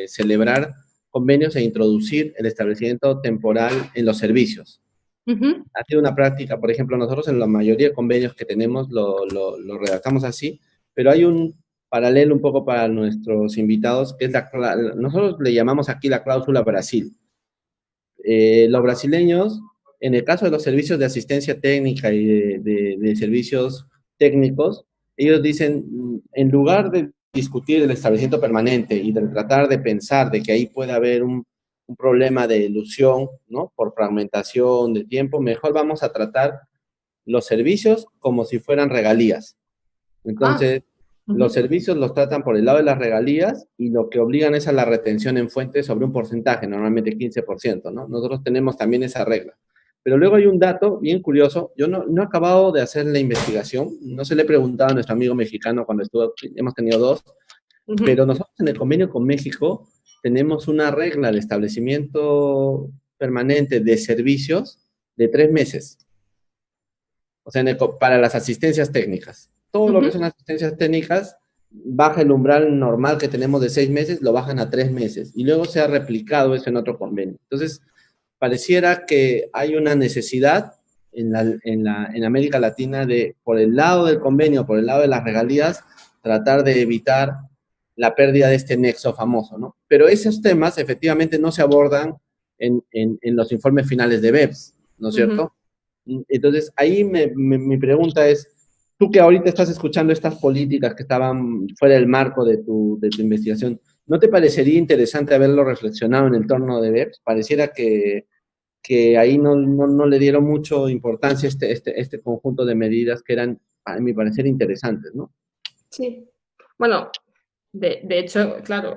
celebrar convenios e introducir el establecimiento temporal en los servicios. Ha sido una práctica, por ejemplo, nosotros en la mayoría de convenios que tenemos lo redactamos así, pero hay un paralelo un poco para nuestros invitados, que es nosotros le llamamos aquí la cláusula Brasil. Los brasileños, en el caso de los servicios de asistencia técnica y de servicios técnicos, ellos dicen, en lugar de discutir el establecimiento permanente y de tratar de pensar de que ahí puede haber un problema de ilusión, ¿no? Por fragmentación de tiempo, mejor vamos a tratar los servicios como si fueran regalías. Entonces, los servicios los tratan por el lado de las regalías y lo que obligan es a la retención en fuente sobre un porcentaje, normalmente 15%, ¿no? Nosotros tenemos también esa regla. Pero luego hay un dato bien curioso. Yo no he acabado de hacer la investigación. No se le he preguntado a nuestro amigo mexicano cuando estuvo, hemos tenido dos, pero nosotros en el convenio con México tenemos una regla de establecimiento permanente de servicios de 3 meses. O sea, para las asistencias técnicas. Todo lo que son asistencias técnicas, baja el umbral normal que tenemos de 6 meses, lo bajan a 3 meses. Y luego se ha replicado eso en otro convenio. Entonces, pareciera que hay una necesidad en América Latina de, por el lado del convenio, por el lado de las regalías, tratar de evitar la pérdida de este nexo famoso, ¿no? Pero esos temas efectivamente no se abordan en los informes finales de BEPS, ¿no es cierto? Entonces, ahí mi pregunta es, tú que ahorita estás escuchando estas políticas que estaban fuera del marco de tu investigación, ¿no te parecería interesante haberlo reflexionado en el torno de BEPS? Pareciera que ahí no le dieron mucho importancia a este conjunto de medidas que eran, a mi parecer, interesantes, ¿no? Sí. Bueno, de hecho, claro,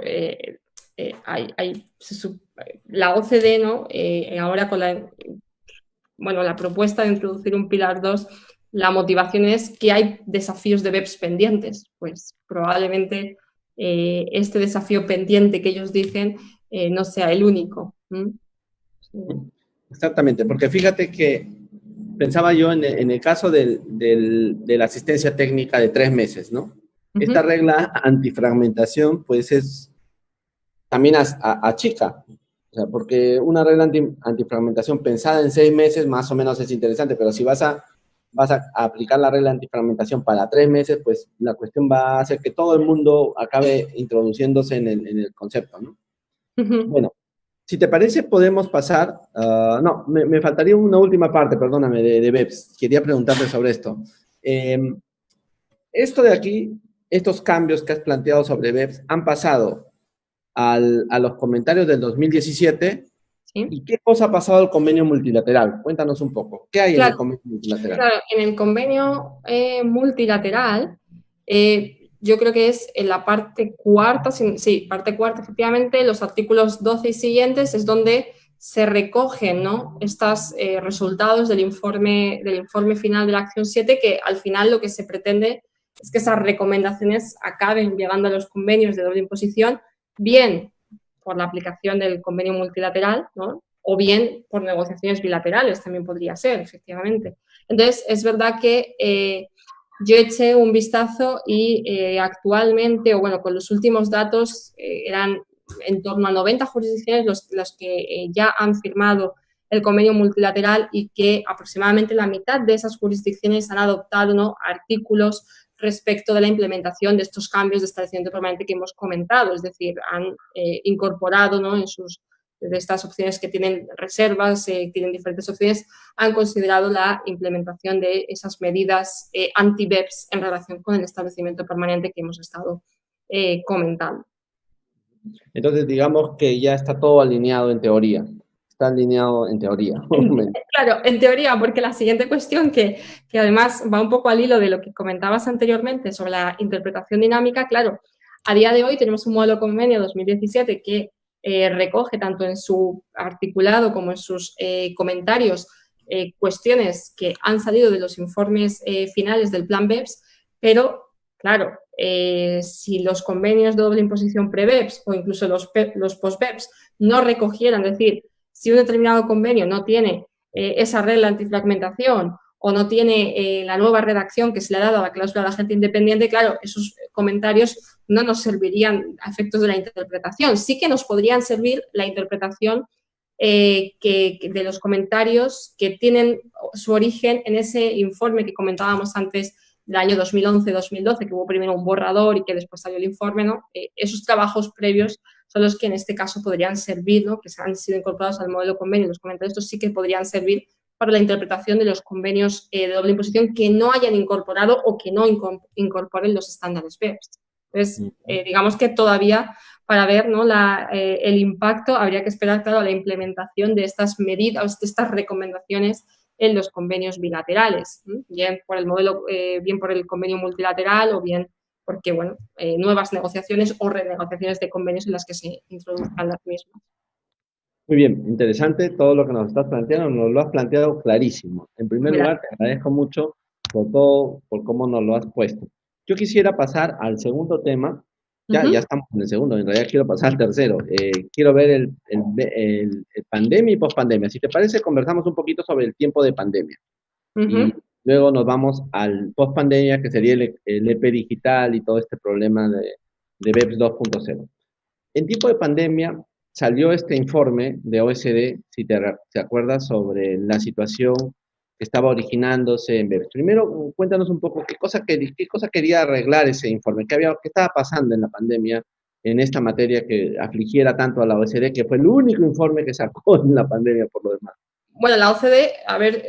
la OCDE, ¿no? Ahora con la propuesta de introducir un pilar 2, la motivación es que hay desafíos de BEPS pendientes. Pues probablemente este desafío pendiente que ellos dicen no sea el único. Sí. Exactamente, porque fíjate que pensaba yo en el caso de la asistencia técnica de 3 meses, ¿no? Esta regla antifragmentación, pues es también achica, o sea, porque una regla antifragmentación pensada en 6 meses más o menos es interesante, pero si vas a aplicar la regla antifragmentación para 3 meses, pues la cuestión va a hacer que todo el mundo acabe introduciéndose en el concepto, ¿no? Bueno, si te parece, podemos pasar. No, me faltaría una última parte, perdóname, de BEPS. Quería preguntarte sobre esto. Esto de aquí, estos cambios que has planteado sobre BEPS han pasado a los comentarios del 2017. ¿Sí? ¿Y qué cosa ha pasado al convenio multilateral? Cuéntanos un poco. ¿Qué hay en el convenio multilateral? Claro, en el convenio multilateral, yo creo que es en la parte cuarta, parte cuarta, efectivamente, los artículos 12 y siguientes es donde se recogen, ¿no?, estos resultados del informe final de la acción 7, que al final lo que se pretende es que esas recomendaciones acaben llegando a los convenios de doble imposición, bien por la aplicación del convenio multilateral, ¿no?, o bien por negociaciones bilaterales, también podría ser, efectivamente. Entonces, es verdad que yo eché un vistazo y actualmente, o bueno, con los últimos datos, eran en torno a 90 jurisdicciones los que ya han firmado el convenio multilateral y que aproximadamente la mitad de esas jurisdicciones han adoptado, ¿no?, artículos respecto de la implementación de estos cambios de establecimiento permanente que hemos comentado, es decir, han incorporado, ¿no?, de estas opciones que tienen reservas, tienen diferentes opciones, han considerado la implementación de esas medidas anti-BEPS en relación con el establecimiento permanente que hemos estado comentando. Entonces, digamos que ya está todo alineado en teoría. Está alineado en teoría. Claro, en teoría, porque la siguiente cuestión, que además va un poco al hilo de lo que comentabas anteriormente sobre la interpretación dinámica, claro, a día de hoy tenemos un modelo convenio 2017 que recoge tanto en su articulado como en sus comentarios cuestiones que han salido de los informes finales del plan BEPS, pero, claro, si los convenios de doble imposición pre-BEPS o incluso los post-BEPS no recogieran, es decir, si un determinado convenio no tiene esa regla antifragmentación o no tiene la nueva redacción que se le ha dado a la cláusula de agente independiente, claro, esos comentarios no nos servirían a efectos de la interpretación. Sí que nos podrían servir la interpretación de los comentarios que tienen su origen en ese informe que comentábamos antes del año 2011-2012, que hubo primero un borrador y que después salió el informe, ¿no? Esos trabajos previos son los que en este caso podrían servir, ¿no? Que se han sido incorporados al modelo convenio. Los comentarios estos sí que podrían servir para la interpretación de los convenios de doble imposición que no hayan incorporado o que no incorporen los estándares BEPS. Entonces, digamos que todavía para ver, ¿no? El impacto habría que esperar, claro, a la implementación de estas medidas, de estas recomendaciones en los convenios bilaterales, bien por el modelo, bien por el convenio multilateral o bien porque, bueno, nuevas negociaciones o renegociaciones de convenios en las que se introduzcan las mismas. Muy bien, interesante todo lo que nos estás planteando, nos lo has planteado clarísimo. En primer lugar, te agradezco mucho por todo, por cómo nos lo has puesto. Yo quisiera pasar al segundo tema. Ya estamos en el segundo, en realidad quiero pasar al tercero. Quiero ver el pandemia y pospandemia. Si te parece, conversamos un poquito sobre el tiempo de pandemia. Y luego nos vamos al pospandemia, que sería el EP digital y todo este problema de BEPS 2.0. En tiempo de pandemia salió este informe de OSD, si te acuerdas, sobre la situación que estaba originándose en BEPS. Primero, cuéntanos un poco qué cosa quería arreglar ese informe, qué estaba pasando en la pandemia en esta materia que afligiera tanto a la OSD, que fue el único informe que sacó en la pandemia por lo demás. Bueno, la OCDE, a ver,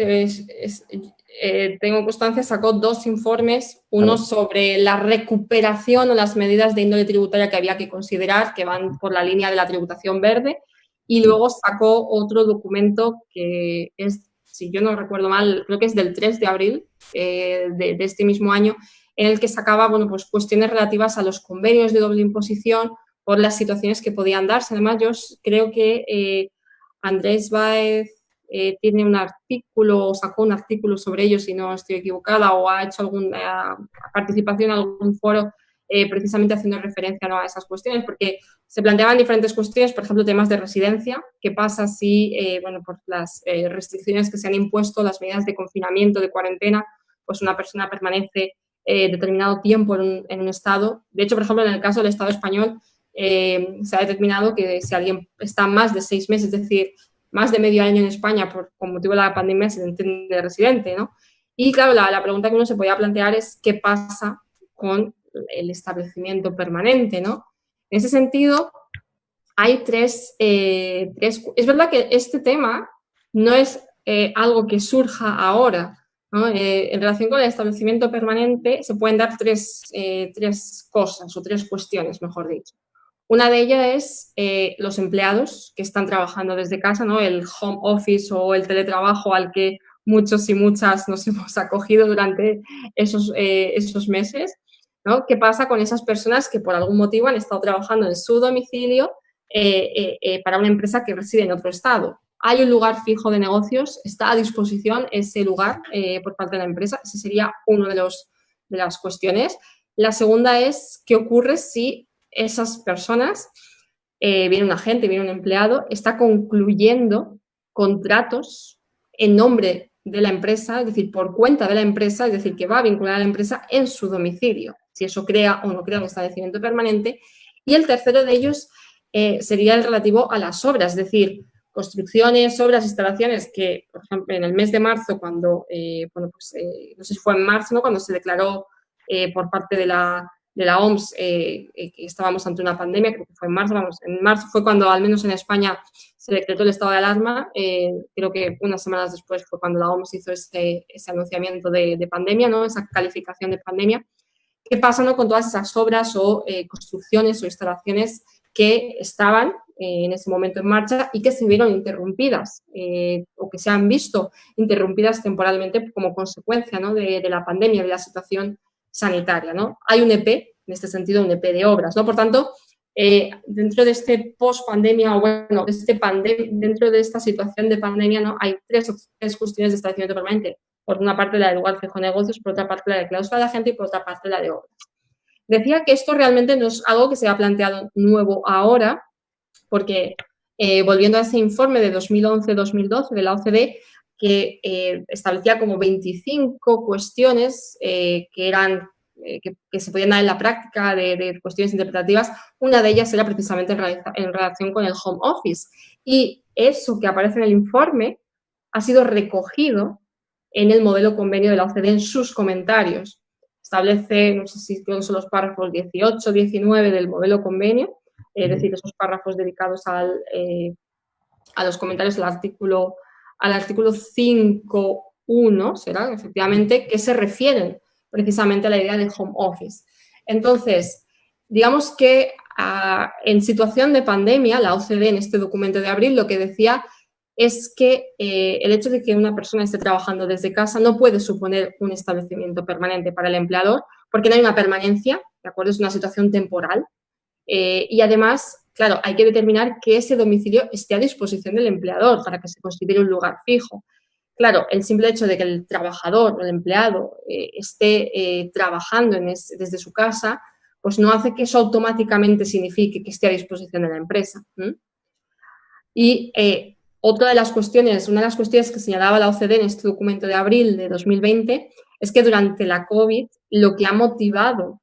tengo constancia, sacó 2 informes, uno sobre la recuperación o las medidas de índole tributaria que había que considerar, que van por la línea de la tributación verde, y luego sacó otro documento que es, si yo no recuerdo mal, creo que es del 3 de abril de este mismo año, en el que sacaba, bueno, pues cuestiones relativas a los convenios de doble imposición por las situaciones que podían darse. Además, yo creo que Andrés Báez tiene un artículo, o sacó un artículo sobre ello, si no estoy equivocada, o ha hecho alguna participación en algún foro precisamente haciendo referencia, ¿no?, a esas cuestiones, porque se planteaban diferentes cuestiones, por ejemplo, temas de residencia. ¿Qué pasa si, bueno, por las restricciones que se han impuesto, las medidas de confinamiento, de cuarentena, pues una persona permanece determinado tiempo en un estado? De hecho, por ejemplo, en el caso del Estado español, se ha determinado que si alguien está más de 6 meses, es decir, más de medio año en España con motivo de la pandemia, se entiende residente, ¿no? Y claro, la pregunta que uno se podía plantear es qué pasa con el establecimiento permanente, ¿no? En ese sentido, hay tres. Es verdad que este tema no es algo que surja ahora, ¿no? En relación con el establecimiento permanente se pueden dar tres cosas o 3 cuestiones, mejor dicho. Una de ellas es los empleados que están trabajando desde casa, ¿no? El home office o el teletrabajo al que muchos y muchas nos hemos acogido durante esos meses, ¿no? ¿Qué pasa con esas personas que por algún motivo han estado trabajando en su domicilio para una empresa que reside en otro estado? ¿Hay un lugar fijo de negocios? ¿Está a disposición ese lugar por parte de la empresa? Esa sería una de las cuestiones. La segunda es, ¿qué ocurre si esas personas, viene un agente, viene un empleado, está concluyendo contratos en nombre de la empresa, es decir, por cuenta de la empresa, es decir, que va a vincular a la empresa en su domicilio, si eso crea o no crea un establecimiento permanente? Y el tercero de ellos sería el relativo a las obras, es decir, construcciones, obras, instalaciones que, por ejemplo, en el mes de marzo, cuando, bueno, pues, no sé si fue en marzo, ¿no?, cuando se declaró por parte de la OMS, que estábamos ante una pandemia, creo que fue en marzo, vamos, en marzo fue cuando al menos en España se decretó el estado de alarma, creo que unas semanas después fue cuando la OMS hizo ese anunciamiento de pandemia, ¿no?, esa calificación de pandemia. ¿Qué pasa, ¿no?, con todas esas obras o construcciones o instalaciones que estaban en ese momento en marcha y que se vieron interrumpidas o que se han visto interrumpidas temporalmente como consecuencia, ¿no?, de la pandemia, de la situación sanitaria, ¿no? Hay un EP, en este sentido, un EP de obras, ¿no? Por tanto, dentro de este post-pandemia, o bueno, dentro de esta situación de pandemia, ¿no? Hay tres cuestiones de establecimiento permanente. Por una parte, la de lugar fijo de negocios, por otra parte, la de cláusula de agente y por otra parte, la de obras. Decía que esto realmente no es algo que se ha planteado nuevo ahora, porque volviendo a ese informe de 2011-2012 de la OCDE, que establecía como 25 cuestiones que se podían dar en la práctica de cuestiones interpretativas, una de ellas era precisamente en relación con el home office. Y eso que aparece en el informe ha sido recogido en el modelo convenio de la OCDE en sus comentarios. Establece, no sé si son los párrafos 18, 19 del modelo convenio, es decir, esos párrafos dedicados a los comentarios al artículo 5.1, será efectivamente, que se refieren precisamente a la idea de home office. Entonces, digamos que en situación de pandemia, la OCDE en este documento de abril lo que decía es que el hecho de que una persona esté trabajando desde casa no puede suponer un establecimiento permanente para el empleador, porque no hay una permanencia, ¿de acuerdo? Es una situación temporal. Y además, claro, hay que determinar que ese domicilio esté a disposición del empleador para que se considere un lugar fijo. Claro, el simple hecho de que el trabajador o el empleado esté trabajando desde su casa, pues no hace que eso automáticamente signifique que esté a disposición de la empresa. Y una de las cuestiones que señalaba la OCDE en este documento de abril de 2020 es que durante la COVID lo que ha motivado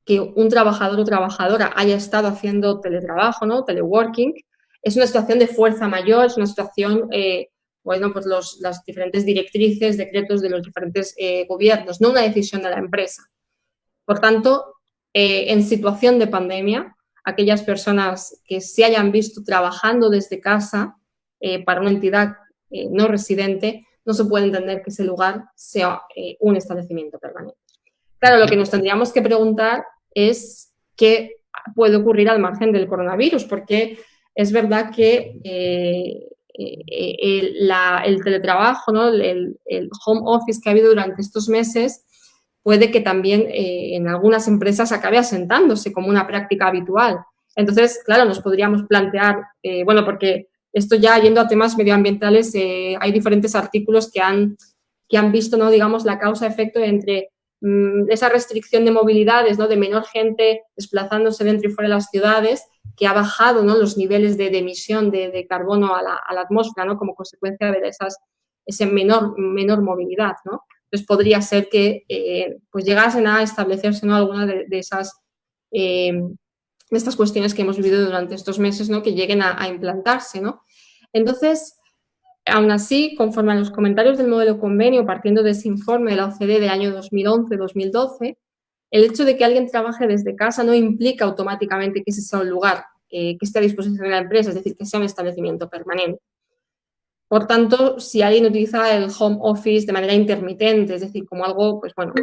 que un trabajador o trabajadora haya estado haciendo teletrabajo, ¿no? Teleworking, es una situación de fuerza mayor, es una situación, bueno, pues las diferentes directrices, decretos de los diferentes gobiernos, no una decisión de la empresa. Por tanto, en situación de pandemia, aquellas personas que se hayan visto trabajando desde casa para una entidad no residente, no se puede entender que ese lugar sea un establecimiento permanente. Claro, lo que nos tendríamos que preguntar es qué puede ocurrir al margen del coronavirus, porque es verdad que el teletrabajo, ¿no? el home office que ha habido durante estos meses puede que también en algunas empresas acabe asentándose como una práctica habitual. Entonces, claro, nos podríamos plantear, bueno, porque esto ya yendo a temas medioambientales, hay diferentes artículos que han visto, ¿no? digamos, la causa-efecto entre esa restricción de movilidades, ¿no? de menor gente desplazándose dentro y fuera de las ciudades, que ha bajado, ¿no? los niveles de emisión de carbono a la atmósfera, ¿no? como consecuencia de esa menor movilidad, ¿no? Entonces podría ser que pues llegasen a establecerse, ¿no? algunas de estas cuestiones que hemos vivido durante estos meses, ¿no? que lleguen a implantarse, ¿no? Entonces, aún así, conforme a los comentarios del modelo convenio, partiendo de ese informe de la OCDE del año 2011-2012, el hecho de que alguien trabaje desde casa no implica automáticamente que ese sea un lugar que esté a disposición de la empresa, es decir, que sea un establecimiento permanente. Por tanto, si alguien utiliza el home office de manera intermitente, es decir, como algo, pues bueno,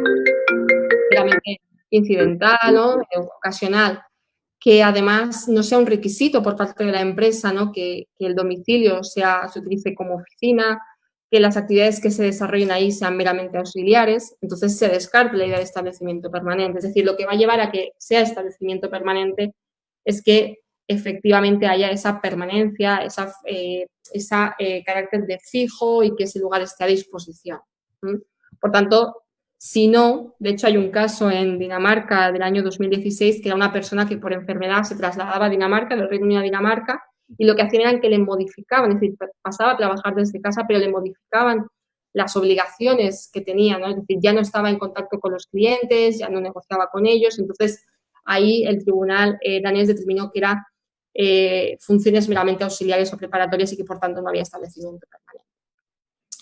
meramente incidental, ¿no? Ocasional, que además no sea un requisito por parte de la empresa, ¿no? que el domicilio se utilice como oficina, que las actividades que se desarrollen ahí sean meramente auxiliares, entonces se descarta la idea de establecimiento permanente. Es decir, lo que va a llevar a que sea establecimiento permanente es que efectivamente haya esa permanencia, esa carácter de fijo y que ese lugar esté a disposición. Por tanto, si no, de hecho hay un caso en Dinamarca del año 2016 que era una persona que por enfermedad se trasladaba a Dinamarca, del Reino Unido a Dinamarca, y lo que hacían era que le modificaban, es decir, pasaba a trabajar desde casa, pero le modificaban las obligaciones que tenía, ¿no? Es decir, ya no estaba en contacto con los clientes, ya no negociaba con ellos, entonces ahí el tribunal danés determinó que eran funciones meramente auxiliares o preparatorias y que por tanto no había establecimiento permanente.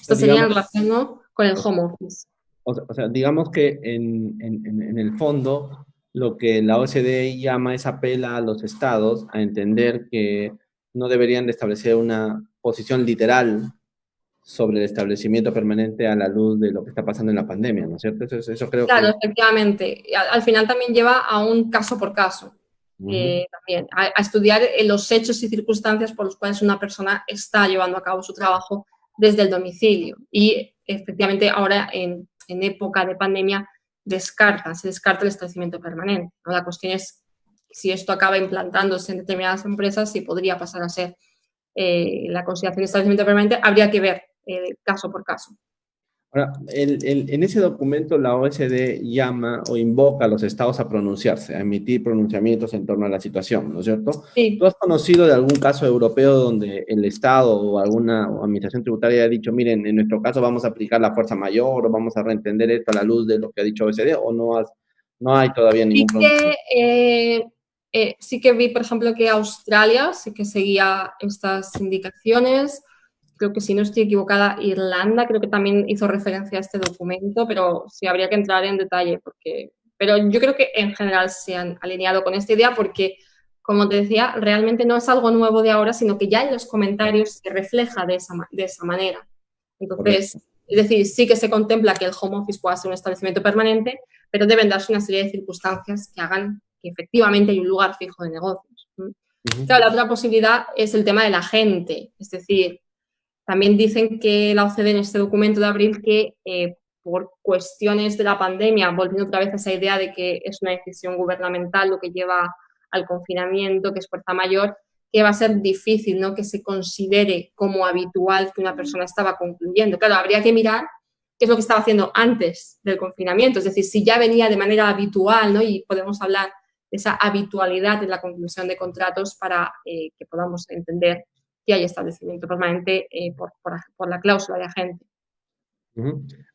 Esto sería en relación, ¿no? con el home office. O sea, digamos que en el fondo lo que la OCDE llama es apela a los estados a entender que no deberían de establecer una posición literal sobre el establecimiento permanente a la luz de lo que está pasando en la pandemia, ¿no es cierto? Eso creo claro, que... efectivamente. Al final también lleva a un caso por caso. También, a estudiar los hechos y circunstancias por los cuales una persona está llevando a cabo su trabajo desde el domicilio. Y efectivamente ahora en época de pandemia se descarta el establecimiento permanente, ¿no? La cuestión es si esto acaba implantándose en determinadas empresas, sí podría pasar a ser la consideración de establecimiento permanente. Habría que ver caso por caso. Ahora, en ese documento la OSD llama o invoca a los estados a pronunciarse, a emitir pronunciamientos en torno a la situación, ¿no es cierto? Sí. ¿Tú has conocido de algún caso europeo donde el Estado o alguna administración tributaria ha dicho, miren, en nuestro caso vamos a aplicar la fuerza mayor o vamos a reentender esto a la luz de lo que ha dicho OSD o no hay todavía ningún pronunciamiento? Sí que vi, por ejemplo, que Australia sí que seguía estas indicaciones. Creo que, si no estoy equivocada, Irlanda creo que también hizo referencia a este documento, pero sí habría que entrar en detalle. Pero yo creo que en general se han alineado con esta idea porque, como te decía, realmente no es algo nuevo de ahora, sino que ya en los comentarios se refleja de esa manera. Entonces, Correcto. es decir, sí que se contempla que el home office pueda ser un establecimiento permanente, pero deben darse una serie de circunstancias que hagan que efectivamente hay un lugar fijo de negocios. Claro, la otra posibilidad es el tema de la gente, es decir, también dicen que la OCDE en este documento de abril que por cuestiones de la pandemia, volviendo otra vez a esa idea de que es una decisión gubernamental lo que lleva al confinamiento, que es fuerza mayor, que va a ser difícil, ¿no?, que se considere como habitual que una persona estaba concluyendo. Claro, habría que mirar qué es lo que estaba haciendo antes del confinamiento, es decir, si ya venía de manera habitual, ¿no?, y podemos hablar de esa habitualidad en la conclusión de contratos para que podamos entender que hay establecimiento permanente por la cláusula de agente.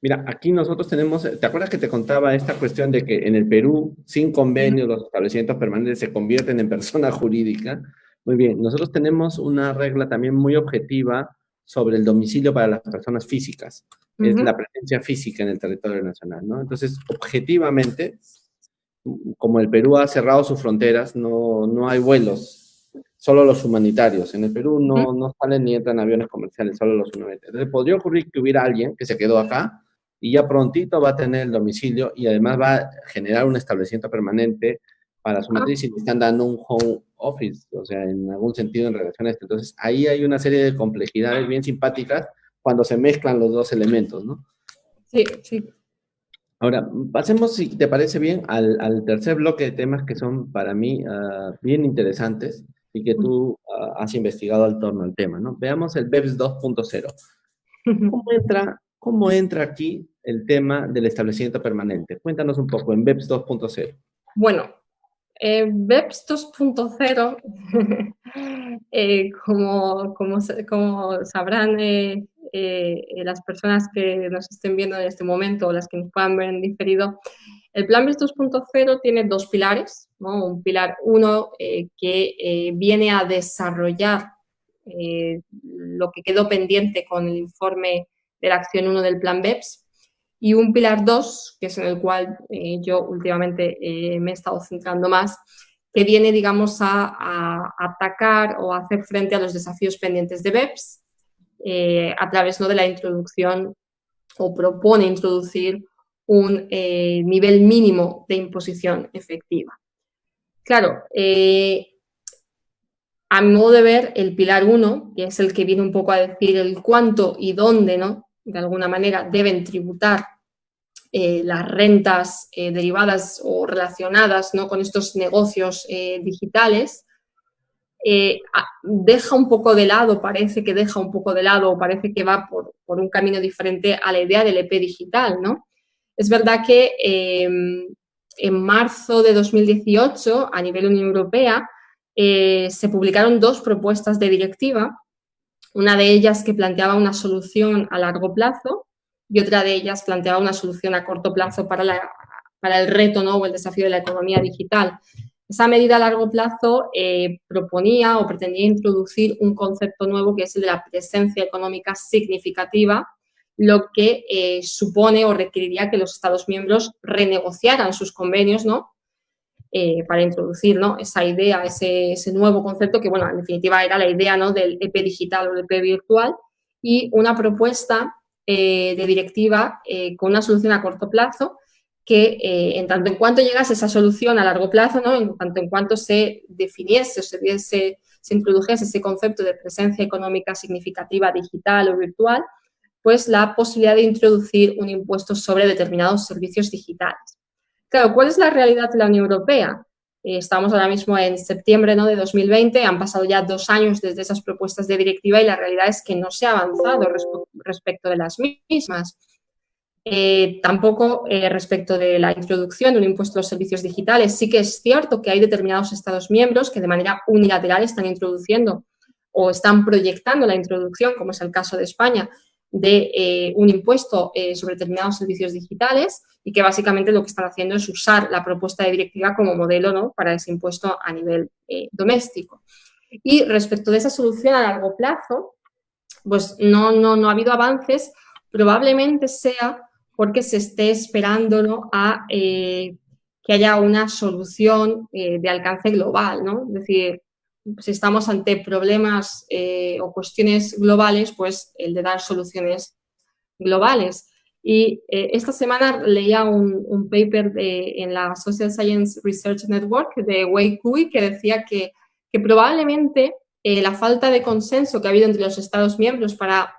Mira, aquí nosotros tenemos, ¿te acuerdas que te contaba esta cuestión de que en el Perú, sin convenio, los establecimientos permanentes se convierten en persona jurídica? Muy bien, nosotros tenemos una regla también muy objetiva sobre el domicilio para las personas físicas, es la presencia física en el territorio nacional, ¿no? Entonces, objetivamente, como el Perú ha cerrado sus fronteras, no hay vuelos, solo los humanitarios. En el Perú no salen ni entran aviones comerciales, solo los humanitarios. Entonces podría ocurrir que hubiera alguien que se quedó acá y ya prontito va a tener el domicilio y además va a generar un establecimiento permanente para su matriz y le están dando un home office, o sea, en algún sentido en relación a esto. Entonces ahí hay una serie de complejidades bien simpáticas cuando se mezclan los dos elementos, ¿no? Sí, sí. Ahora, pasemos, si te parece bien, al tercer bloque de temas que son para mí bien interesantes y que tú has investigado al torno al tema, ¿no? Veamos el BEPS 2.0. ¿Cómo entra aquí el tema del establecimiento permanente? Cuéntanos un poco en BEPS 2.0. Bueno, BEPS 2.0, como sabrán las personas que nos estén viendo en este momento o las que nos puedan ver en diferido, el Plan BEPS 2.0 tiene dos pilares, ¿no? Un pilar 1 que viene a desarrollar lo que quedó pendiente con el informe de la acción 1 del Plan BEPS, y un pilar 2, que es en el cual yo últimamente me he estado centrando más, que viene, digamos, a atacar o a hacer frente a los desafíos pendientes de BEPS a través, ¿no?, de la introducción, o propone introducir un nivel mínimo de imposición efectiva. Claro, a mi modo de ver, el pilar 1, que es el que viene un poco a decir el cuánto y dónde, ¿no?, de alguna manera deben tributar las rentas derivadas o relacionadas, ¿no?, con estos negocios digitales, deja un poco de lado, parece que deja un poco de lado o parece que va por un camino diferente a la idea del EP digital, ¿no? Es verdad que en marzo de 2018, a nivel Unión Europea, se publicaron dos propuestas de directiva, una de ellas que planteaba una solución a largo plazo y otra de ellas planteaba una solución a corto plazo para el reto, ¿no?, o el desafío de la economía digital. Esa medida a largo plazo proponía o pretendía introducir un concepto nuevo que es el de la presencia económica significativa, lo que supone o requeriría que los Estados miembros renegociaran sus convenios, ¿no?, para introducir, ¿no?, esa idea, ese nuevo concepto que, bueno, en definitiva era la idea, ¿no?, del EP digital o del EP virtual, y una propuesta de directiva con una solución a corto plazo que en tanto en cuanto llegase esa solución a largo plazo, ¿no?, en tanto en cuanto se definiese o se introdujese ese concepto de presencia económica significativa digital o virtual, pues la posibilidad de introducir un impuesto sobre determinados servicios digitales. Claro, ¿cuál es la realidad de la Unión Europea? Estamos ahora mismo en septiembre, ¿no?, de 2020, han pasado ya 2 años desde esas propuestas de directiva y la realidad es que no se ha avanzado respecto de las mismas. Tampoco respecto de la introducción de un impuesto a los servicios digitales. Sí que es cierto que hay determinados Estados miembros que de manera unilateral están introduciendo o están proyectando la introducción, como es el caso de España, de un impuesto sobre determinados servicios digitales y que básicamente lo que están haciendo es usar la propuesta de directiva como modelo, ¿no?, para ese impuesto a nivel doméstico. Y respecto de esa solución a largo plazo, pues no ha habido avances, probablemente sea porque se esté esperando, ¿no?, a que haya una solución de alcance global, ¿no? Es decir, si estamos ante problemas o cuestiones globales, pues el de dar soluciones globales. Y esta semana leía un paper en la Social Science Research Network de Wei Kui que decía que probablemente la falta de consenso que ha habido entre los Estados miembros para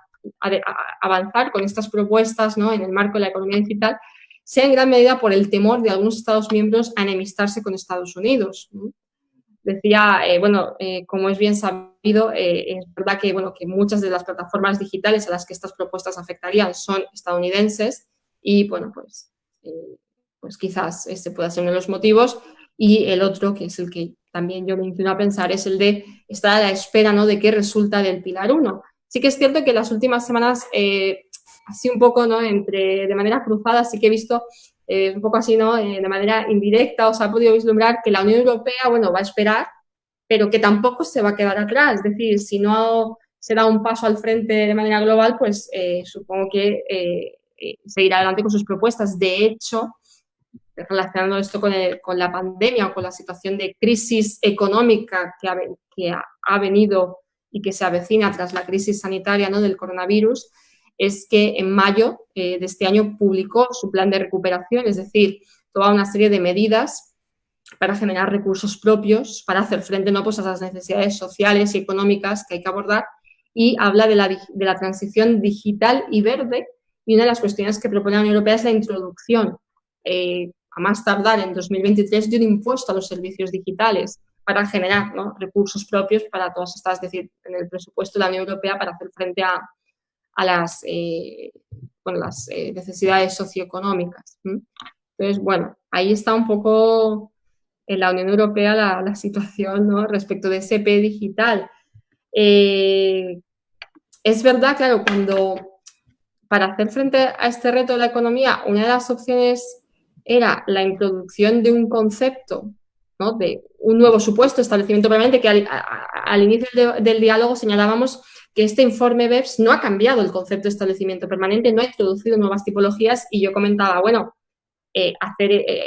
avanzar con estas propuestas, ¿no?, en el marco de la economía digital sea en gran medida por el temor de algunos Estados miembros a enemistarse con Estados Unidos, ¿no? Decía, como es bien sabido, es verdad que, que muchas de las plataformas digitales a las que estas propuestas afectarían son estadounidenses y, pues quizás este pueda ser uno de los motivos. Y el otro, que es el que también yo me inclino a pensar, es el de estar a la espera, ¿no?, de qué resulta del Pilar 1. Sí que es cierto que en las últimas semanas, así un poco, ¿no?, de manera cruzada, sí que he visto un poco así, ¿no?, de manera indirecta, o se ha podido vislumbrar que la Unión Europea, va a esperar, pero que tampoco se va a quedar atrás. Es decir, si no se da un paso al frente de manera global, pues supongo que seguirá adelante con sus propuestas. De hecho, relacionando esto con la pandemia o con la situación de crisis económica que ha venido y que se avecina tras la crisis sanitaria, ¿no?, del coronavirus, es que en mayo de este año publicó su plan de recuperación, es decir, toda una serie de medidas para generar recursos propios, para hacer frente, ¿no?, pues a las necesidades sociales y económicas que hay que abordar, y habla de la transición digital y verde, y una de las cuestiones que propone la Unión Europea es la introducción, a más tardar en 2023, de un impuesto a los servicios digitales para generar, ¿no?, recursos propios para todas estas, es decir, en el presupuesto de la Unión Europea para hacer frente a las necesidades socioeconómicas. Entonces, ahí está un poco en la Unión Europea la situación, ¿no?, respecto de ese P digital. Es verdad, claro, para hacer frente a este reto de la economía, una de las opciones era la introducción de un concepto, ¿no?, de un nuevo supuesto establecimiento permanente, que al inicio del diálogo señalábamos que este informe BEPS no ha cambiado el concepto de establecimiento permanente, no ha introducido nuevas tipologías, y yo comentaba,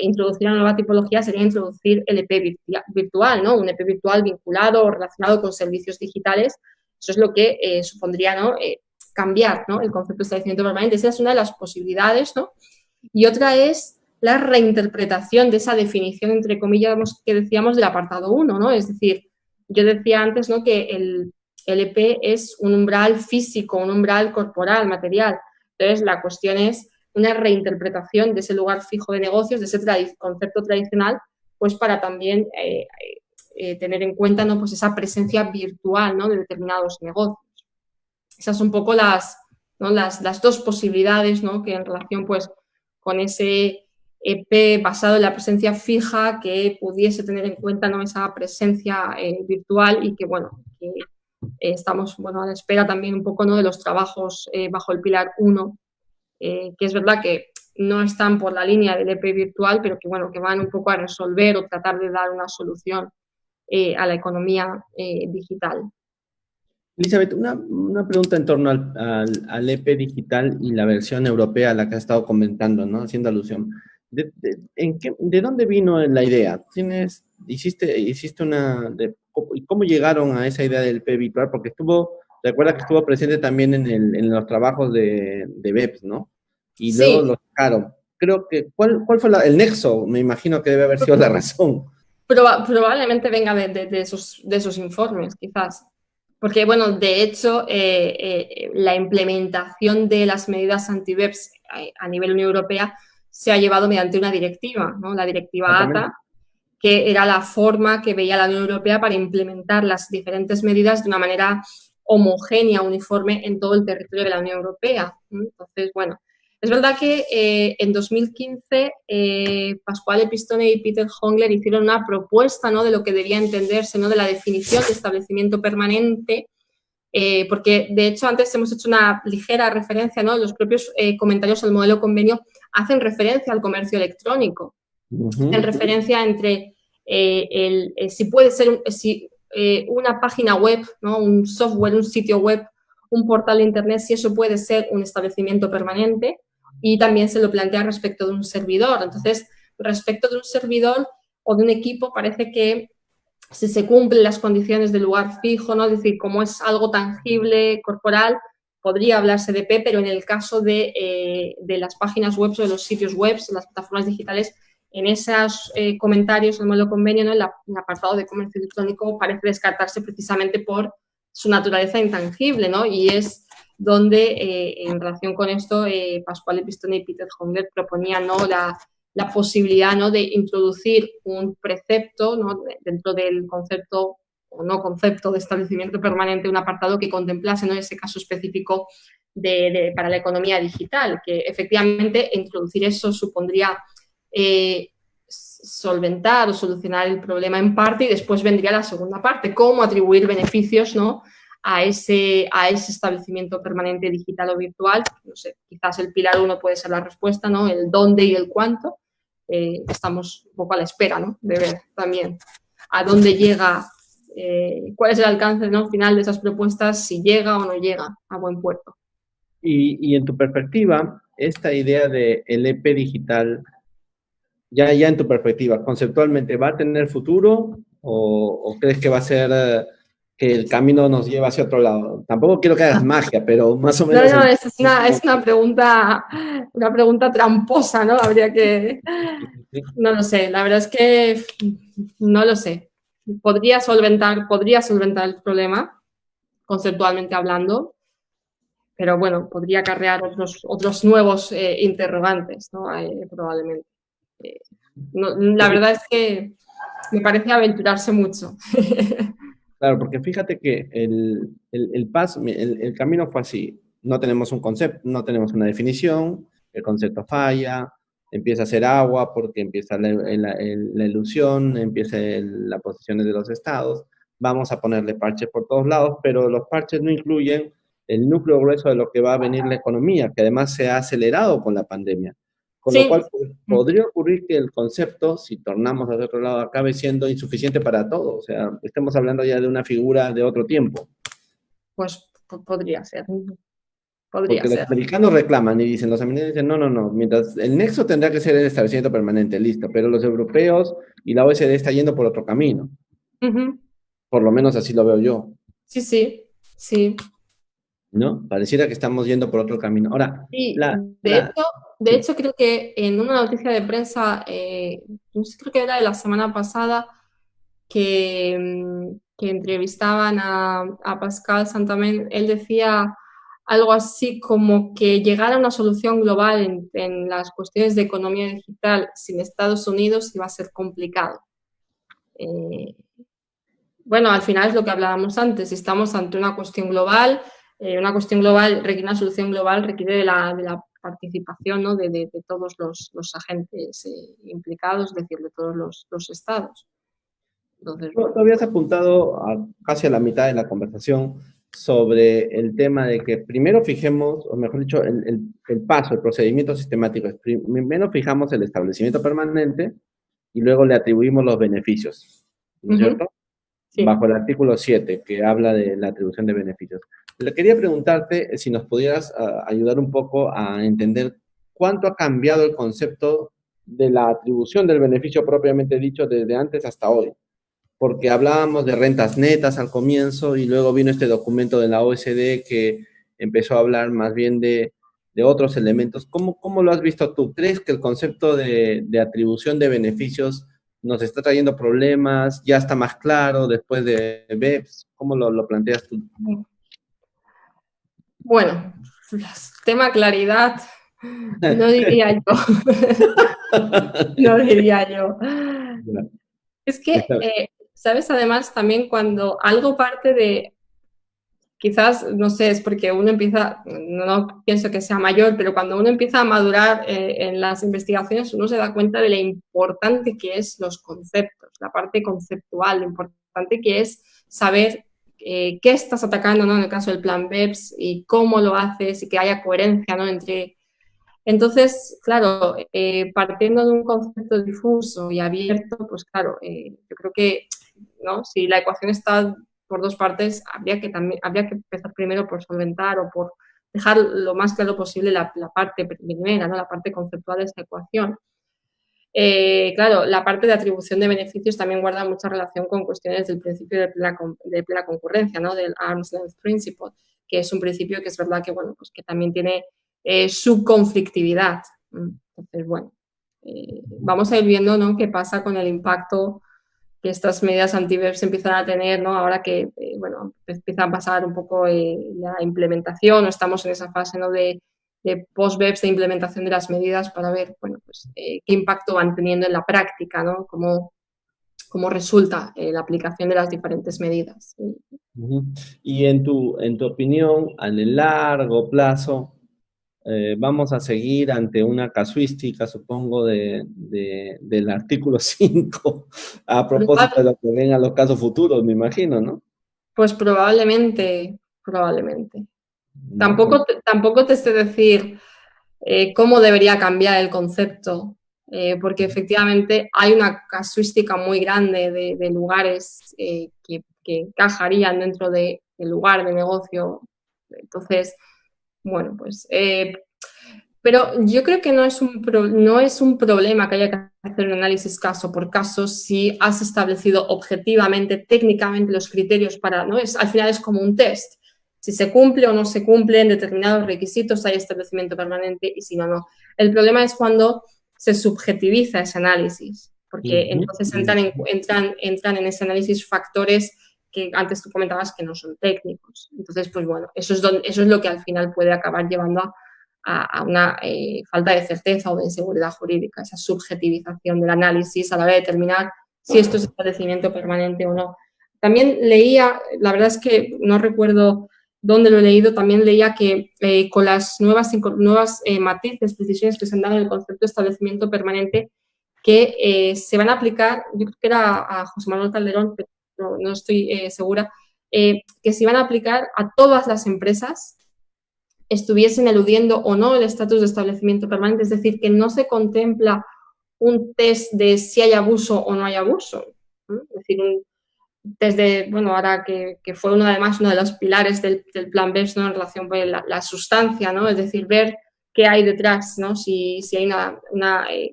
introducir una nueva tipología sería introducir el EP virtual, ¿no?, un EP virtual vinculado o relacionado con servicios digitales. Eso es lo que supondría, ¿no?, cambiar, ¿no?, el concepto de establecimiento permanente. Esa es una de las posibilidades, ¿no? Y otra es la reinterpretación de esa definición, entre comillas, que decíamos del apartado 1, ¿no? Es decir, yo decía antes, ¿no?, que el EP es un umbral físico, un umbral corporal, material. Entonces, la cuestión es una reinterpretación de ese lugar fijo de negocios, de ese concepto tradicional, pues para también tener en cuenta, ¿no?, pues esa presencia virtual, ¿no?, de determinados negocios. Esas son un poco las dos posibilidades, ¿no?, que en relación, pues, con ese EP basado en la presencia fija, que pudiese tener en cuenta, ¿no?, esa presencia virtual, y que estamos, a la espera también un poco, ¿no?, de los trabajos bajo el Pilar 1, que es verdad que no están por la línea del EP virtual, pero que van un poco a resolver o tratar de dar una solución a la economía digital. Elizabeth, una pregunta en torno al EP digital y la versión europea a la que has estado comentando, ¿no?, haciendo alusión. ¿De dónde vino la idea? ¿Hiciste y cómo llegaron a esa idea del EP virtual? Porque recuerda que estuvo presente también en los trabajos de BEPS, ¿no? Y luego Sí, lo sacaron. Creo que, ¿cuál fue el nexo? Me imagino que debe haber sido la razón. probablemente venga de esos informes, quizás. Porque, de hecho, la implementación de las medidas anti-BEPS a nivel Unión Europea se ha llevado mediante una directiva, ¿no?, la directiva Exactamente. ATA, que era la forma que veía la Unión Europea para implementar las diferentes medidas de una manera homogénea, uniforme en todo el territorio de la Unión Europea. Entonces, bueno, es verdad que en 2015 Pasquale Pistone y Peter Hongler hicieron una propuesta, ¿no?, de lo que debía entenderse, ¿no?, de la definición de establecimiento permanente, porque de hecho antes hemos hecho una ligera referencia, ¿no?, los propios comentarios al modelo convenio hacen referencia al comercio electrónico, hacen referencia entre si puede ser, una página web, ¿no?, un software, un sitio web, un portal de internet, si eso puede ser un establecimiento permanente, y también se lo plantea respecto de un servidor. Entonces, respecto de un servidor o de un equipo, parece que si se cumplen las condiciones del lugar fijo, ¿no?, es decir, como es algo tangible, corporal, podría hablarse de EP, pero en el caso de las páginas web o de los sitios web, las plataformas digitales, en esos comentarios del modelo convenio, ¿no?, en el apartado de comercio electrónico parece descartarse precisamente por su naturaleza intangible, ¿no? Y es donde, en relación con esto, Pasquale Pistone y Peter Hongler proponían, ¿no?, la posibilidad, ¿no?, de introducir un precepto, ¿no?, dentro del concepto o no concepto de establecimiento permanente, un apartado que contemplase, ¿no?, ese caso específico para la economía digital, que efectivamente introducir eso supondría solventar o solucionar el problema en parte, y después vendría la segunda parte, cómo atribuir beneficios, ¿no?, a ese establecimiento permanente digital o virtual. No sé, quizás el pilar 1 puede ser la respuesta, ¿no?, el dónde y el cuánto. Estamos un poco a la espera, ¿no?, de ver también a dónde llega, cuál es el alcance, ¿no?, final de esas propuestas, si llega o no llega a buen puerto. Y en tu perspectiva, esta idea de el EP digital, ya en tu perspectiva, conceptualmente, ¿va a tener futuro o crees que va a ser que el camino nos lleva hacia otro lado? Tampoco quiero que hagas magia, pero más o menos... No, es una pregunta tramposa, ¿no? Habría que... No lo sé, la verdad es que no lo sé. Podría solventar el problema, conceptualmente hablando, pero bueno, podría acarrear otros nuevos interrogantes, ¿no? Probablemente. No, la verdad es que me parece aventurarse mucho. Claro, porque fíjate que el paso, el camino fue así. No tenemos un concepto, no tenemos una definición, el concepto falla, empieza a hacer agua porque empieza la ilusión, empieza las posiciones de los estados. Vamos a ponerle parches por todos lados, pero los parches no incluyen el núcleo grueso de lo que va a venir la economía, que además se ha acelerado con la pandemia. Con lo Sí. cual podría ocurrir que el concepto, si tornamos al otro lado, acabe siendo insuficiente para todo. O sea, estamos hablando ya de una figura de otro tiempo. Pues podría ser. Porque los americanos reclaman y dicen, los americanos dicen, no, mientras el nexo tendrá que ser el establecimiento permanente, listo, pero los europeos y la OECD está yendo por otro camino. Por lo menos así lo veo yo. Sí. ¿No? Pareciera que estamos yendo por otro camino. Ahora, sí, de hecho, creo que en una noticia de prensa, no sé, creo que era de la semana pasada, que entrevistaban a Pascal Saint-Amand, él decía algo así como que llegar a una solución global en las cuestiones de economía digital sin Estados Unidos iba a ser complicado. Bueno, al final es lo que hablábamos antes, si estamos ante una cuestión global requiere una solución global, requiere de la participación, ¿no?, de todos los agentes implicados, es decir, de todos los estados. Entonces, tú habías apuntado casi a la mitad de la conversación sobre el tema de que primero fijemos, o mejor dicho, el paso, el procedimiento sistemático. Primero fijamos el establecimiento permanente y luego le atribuimos los beneficios, ¿no es cierto? Sí. Bajo el artículo 7, que habla de la atribución de beneficios. Le quería preguntarte si nos pudieras ayudar un poco a entender cuánto ha cambiado el concepto de la atribución del beneficio propiamente dicho desde antes hasta hoy. Porque hablábamos de rentas netas al comienzo y luego vino este documento de la OECD que empezó a hablar más bien de otros elementos. ¿Cómo lo has visto tú? ¿Crees que el concepto de atribución de beneficios nos está trayendo problemas? ¿Ya está más claro después de BEPS? ¿Cómo lo planteas tú? Bueno, tema claridad, no diría yo. No diría yo. Es que, ¿sabes? Además, también cuando algo parte de, quizás, no sé, es porque uno empieza, no pienso que sea mayor, pero cuando uno empieza a madurar en las investigaciones, uno se da cuenta de lo importante que es los conceptos, la parte conceptual, lo importante que es saber qué estás atacando, ¿no? En el caso del plan BEPS y cómo lo haces y que haya coherencia, ¿no? Entre... Entonces, claro, partiendo de un concepto difuso y abierto, pues claro, yo creo que, ¿no? Si la ecuación está por dos partes, habría que empezar primero por solventar o por dejar lo más claro posible la parte primera, ¿no? La parte conceptual de esta ecuación. Claro, la parte de atribución de beneficios también guarda mucha relación con cuestiones del principio de plena concurrencia, ¿no? Del Arm's Length Principle, que es un principio que es verdad que, bueno, pues que también tiene su conflictividad. Entonces, bueno, vamos a ir viendo, ¿no? Qué pasa con el impacto que estas medidas anti-BEPS empiezan a tener, ¿no? Ahora que, bueno, empieza a pasar un poco la implementación, o estamos en esa fase, ¿no? De post-BEPS, de implementación de las medidas para ver, bueno, pues, qué impacto van teniendo en la práctica, ¿no? Cómo resulta la aplicación de las diferentes medidas. Ujú. Y en tu opinión, a largo plazo, vamos a seguir ante una casuística, supongo, del artículo 5 a propósito de lo que vengan los casos futuros, me imagino, ¿no? Pues probablemente, probablemente. ¿No? Como, Tampoco te sé decir cómo debería cambiar el concepto, porque efectivamente hay una casuística muy grande de lugares que encajarían dentro del lugar de negocio. Entonces, bueno, pues... pero yo creo que no es un problema que haya que hacer un análisis caso por caso si has establecido objetivamente, técnicamente los criterios para, ¿no? Al final es como un test. Si se cumple o no se cumplen determinados requisitos, hay establecimiento permanente y si no, no. El problema es cuando se subjetiviza ese análisis, porque ujú, entonces entran en ese análisis factores que antes tú comentabas que no son técnicos. Entonces, pues bueno, eso es lo que al final puede acabar llevando a una falta de certeza o de inseguridad jurídica, esa subjetivización del análisis a la hora de determinar si esto es establecimiento permanente o no. También leía, la verdad es que no recuerdo dónde lo he leído, también leía que con las nuevas matices, precisiones que se han dado en el concepto de establecimiento permanente, que se van a aplicar, yo creo que era a José Manuel Calderón, pero no estoy segura, que se iban a aplicar a todas las empresas estuviesen eludiendo o no el estatus de establecimiento permanente, es decir, que no se contempla un test de si hay abuso o no hay abuso. ¿No? Es decir, un test de, bueno, ahora que fue además uno de los pilares del plan BEPS, ¿no? En relación con la sustancia, ¿no? Es decir, ver qué hay detrás, ¿no? Si hay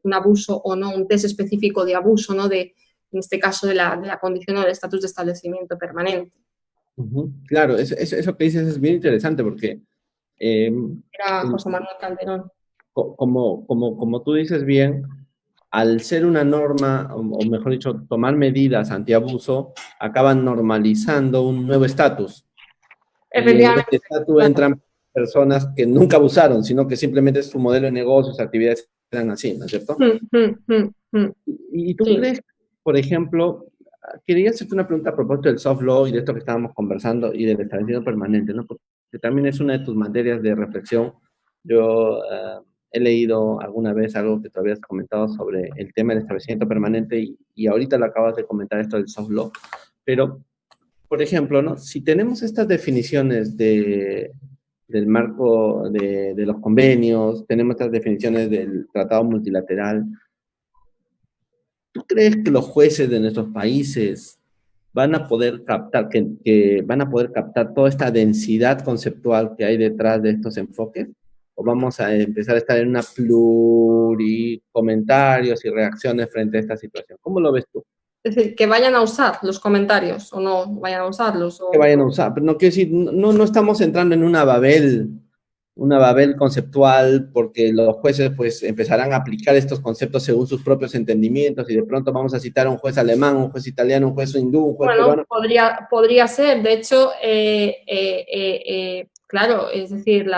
un abuso o no, un test específico de abuso, ¿no? En este caso de la condición o del estatus de establecimiento permanente. ujú. Claro, eso que dices es bien interesante porque eh, Era el- José Manuel Calderón. como tú dices bien, al ser una norma, o mejor dicho, tomar medidas antiabuso, acaban normalizando un nuevo estatus. Y en Efectivamente, este estatus claro. entran personas que nunca abusaron, sino que simplemente su modelo de negocio, sus actividades eran así, ¿no es cierto? ¿Y tú Sí. crees, por ejemplo, quería hacerte una pregunta a propósito del soft law y de esto que estábamos conversando y del establecimiento permanente, ¿no? Porque también es una de tus materias de reflexión. Yo he leído alguna vez algo que tú habías comentado sobre el tema del establecimiento permanente y ahorita lo acabas de comentar esto del soft law, pero, por ejemplo, ¿no? Si tenemos estas definiciones del marco de los convenios, tenemos estas definiciones del tratado multilateral, ¿tú crees que los jueces de nuestros países van a poder captar, que van a poder captar toda esta densidad conceptual que hay detrás de estos enfoques? ¿O vamos a empezar a estar en una comentarios y reacciones frente a esta situación? ¿Cómo lo ves tú? Es decir, que vayan a usar los comentarios o no vayan a usarlos. Que vayan a usar, pero no quiero decir, no estamos entrando en una Babel conceptual, porque los jueces pues empezarán a aplicar estos conceptos según sus propios entendimientos y de pronto vamos a citar a un juez alemán, un juez italiano, un juez hindú, un juez Bueno, peruano. podría ser. De hecho, claro, es decir,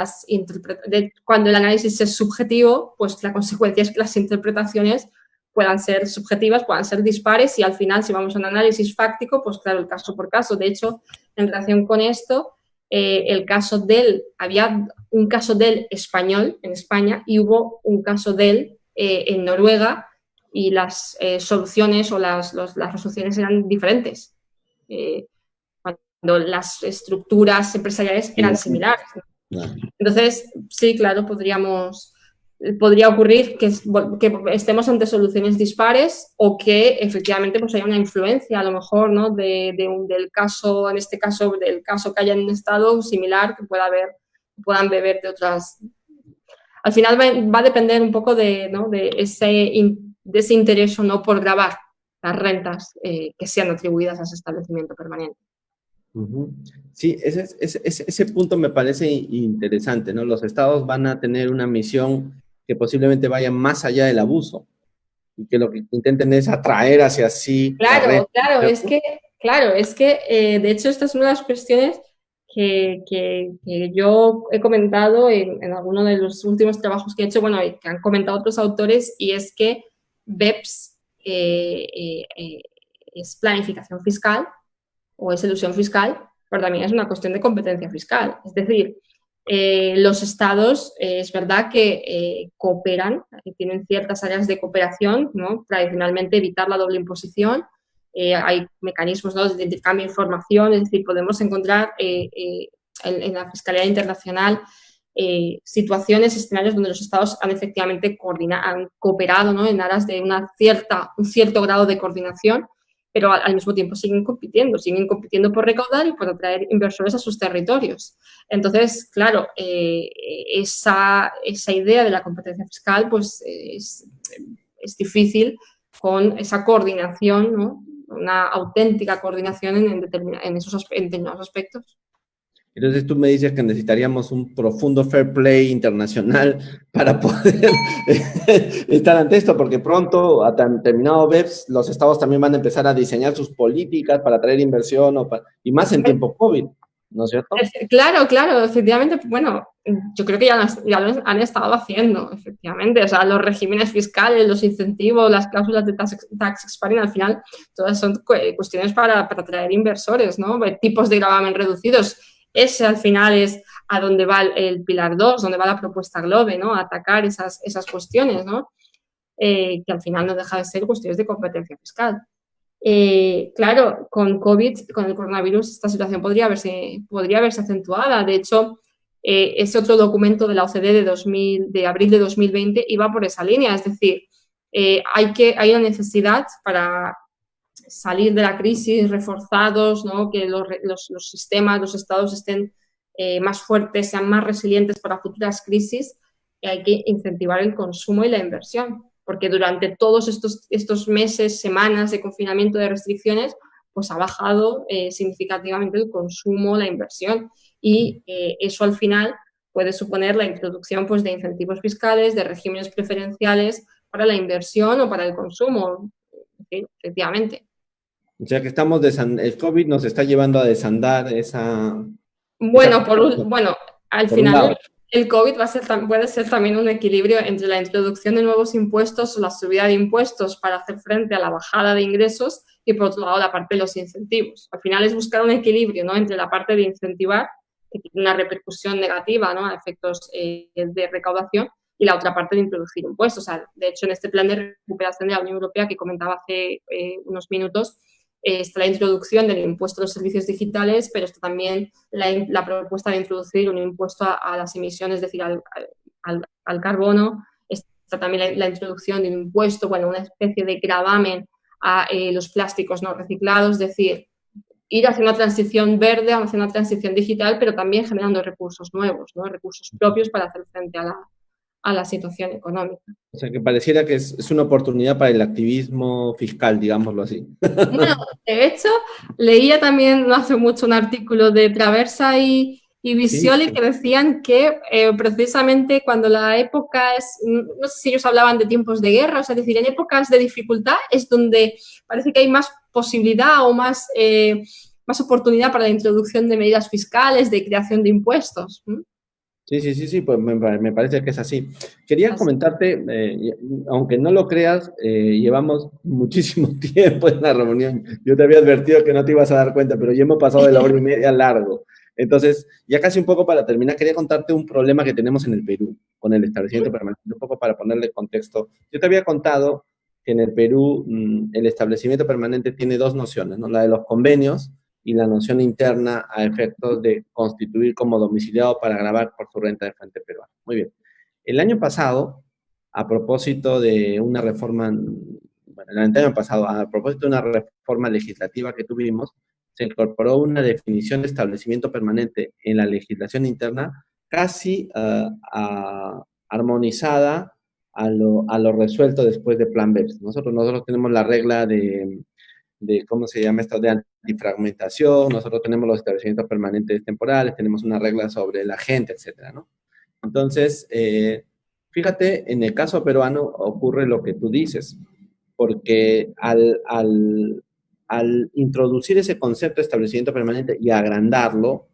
cuando el análisis es subjetivo, pues la consecuencia es que las interpretaciones puedan ser subjetivas, puedan ser dispares y al final, si vamos a un análisis fáctico, pues claro, el caso por caso. De hecho, en relación con esto, había un caso del español en España y hubo un caso del en Noruega y las soluciones o las resoluciones eran diferentes. Cuando las estructuras empresariales eran similares. Entonces, sí, claro, podría ocurrir que estemos ante soluciones dispares o que efectivamente pues haya una influencia a lo mejor, ¿no? del caso, en este caso, del caso que haya en un estado similar que puedan beber de otras. Al final va a depender un poco de ese interés o no por gravar las rentas que sean atribuidas a ese establecimiento permanente. Sí, ese punto me parece interesante, ¿no? Los estados van a tener una misión que posiblemente vaya más allá del abuso y que lo que intenten es atraer hacia sí la red. Claro, es que de hecho esta es una de las cuestiones que yo he comentado en alguno de los últimos trabajos que he hecho, bueno, y que han comentado otros autores, y es que BEPS es planificación fiscal o es elusión fiscal, pero también es una cuestión de competencia fiscal. Es decir, los estados es verdad que cooperan, tienen ciertas áreas de cooperación, ¿no? Tradicionalmente evitar la doble imposición, hay mecanismos, ¿no?, de intercambio de información, es decir, podemos encontrar en la fiscalidad internacional situaciones, escenarios donde los estados han efectivamente han cooperado, ¿no?, en aras de un cierto grado de coordinación, pero al mismo tiempo siguen compitiendo por recaudar y por atraer inversores a sus territorios. Entonces, claro, esa idea de la competencia fiscal pues es difícil con esa coordinación, ¿no?, una auténtica coordinación en determinados aspectos. Entonces tú me dices que necesitaríamos un profundo fair play internacional para poder estar ante esto, porque pronto, a terminado BEPS, los estados también van a empezar a diseñar sus políticas para atraer inversión y más en tiempo COVID, ¿no es cierto? Claro, efectivamente, bueno, yo creo que ya lo han estado haciendo, efectivamente, o sea, los regímenes fiscales, los incentivos, las cláusulas de tax expiring, al final, todas son cuestiones para atraer inversores, ¿no? Tipos de gravamen reducidos. Ese al final es a donde va el pilar 2, donde va la propuesta Globe, ¿no? A atacar esas cuestiones, ¿no? Que al final no deja de ser cuestiones de competencia fiscal. Claro, con COVID, con el coronavirus, esta situación podría verse acentuada. De hecho, ese otro documento de la OCDE de abril de 2020 iba por esa línea. Es decir, hay una necesidad para salir de la crisis reforzados, ¿no?, que los sistemas, los estados estén más fuertes, sean más resilientes para futuras crisis, y hay que incentivar el consumo y la inversión, porque durante todos estos meses, semanas de confinamiento, de restricciones, pues ha bajado significativamente el consumo, la inversión, y eso al final puede suponer la introducción pues, de incentivos fiscales, de regímenes preferenciales para la inversión o para el consumo, ¿sí? Efectivamente. O sea que el COVID nos está llevando a desandar esa... Bueno, al final el COVID puede ser también un equilibrio entre la introducción de nuevos impuestos o la subida de impuestos para hacer frente a la bajada de ingresos y, por otro lado, la parte de los incentivos. Al final es buscar un equilibrio, ¿no?, entre la parte de incentivar, que tiene una repercusión negativa, ¿no?, a efectos de recaudación, y la otra parte de introducir impuestos. O sea, de hecho, en este plan de recuperación de la Unión Europea que comentaba hace unos minutos, está la introducción del impuesto a los servicios digitales, pero está también la propuesta de introducir un impuesto a las emisiones, es decir, al carbono. Está también la introducción de un impuesto, bueno, una especie de gravamen a los plásticos no reciclados, es decir, ir hacia una transición verde, hacia una transición digital, pero también generando recursos nuevos, ¿no?, recursos propios para hacer frente a la situación económica. O sea, que pareciera que es una oportunidad para el activismo fiscal, digámoslo así. Bueno, de hecho, leía también no hace mucho un artículo de Traversa y Visioli, sí, que decían que precisamente cuando la época no sé si ellos hablaban de tiempos de guerra, o sea, es decir, en épocas de dificultad es donde parece que hay más posibilidad o más oportunidad para la introducción de medidas fiscales, de creación de impuestos. Sí, pues me parece que es así. Quería Así. comentarte, aunque no lo creas, llevamos muchísimo tiempo en la reunión. Yo te había advertido que no te ibas a dar cuenta, pero ya hemos pasado de la hora y media largo. Entonces, ya casi un poco para terminar, quería contarte un problema que tenemos en el Perú con el establecimiento permanente, un poco para ponerle contexto. Yo te había contado que en el Perú el establecimiento permanente tiene dos nociones, ¿no? La de los convenios y la noción interna a efectos de constituir como domiciliado para grabar por su renta de fuente peruana. Muy bien. El año pasado, a propósito de una reforma, bueno, el año pasado, a propósito de una reforma legislativa que tuvimos, se incorporó una definición de establecimiento permanente en la legislación interna casi armonizada a lo resuelto después de Plan BEPS. Nosotros tenemos la regla de ¿cómo se llama esto? De antifragmentación, nosotros tenemos los establecimientos permanentes temporales, tenemos una regla sobre la gente, etcétera, ¿no? Entonces, fíjate, en el caso peruano ocurre lo que tú dices, porque al introducir ese concepto de establecimiento permanente y agrandarlo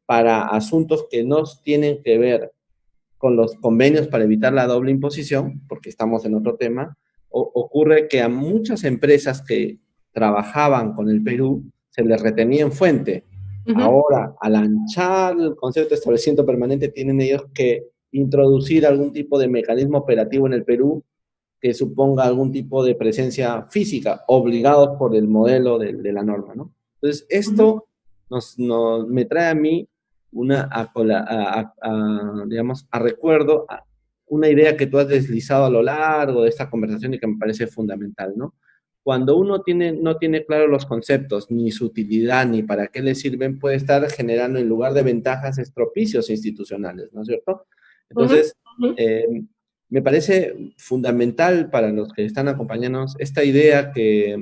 para asuntos que no tienen que ver con los convenios para evitar la doble imposición, porque estamos en otro tema, ocurre que a muchas empresas que trabajaban con el Perú se les retenía en fuente. Ahora, al anchar el concepto de establecimiento permanente, tienen ellos que introducir algún tipo de mecanismo operativo en el Perú que suponga algún tipo de presencia física, obligados por el modelo de la norma, ¿no? Entonces, esto me trae a mí digamos, a recuerdo una idea que tú has deslizado a lo largo de esta conversación y que me parece fundamental, ¿no? Cuando uno no tiene claro los conceptos, ni su utilidad, ni para qué le sirven, puede estar generando en lugar de ventajas estropicios institucionales, ¿no es cierto? Entonces, eh, me parece fundamental para los que están acompañándonos esta idea que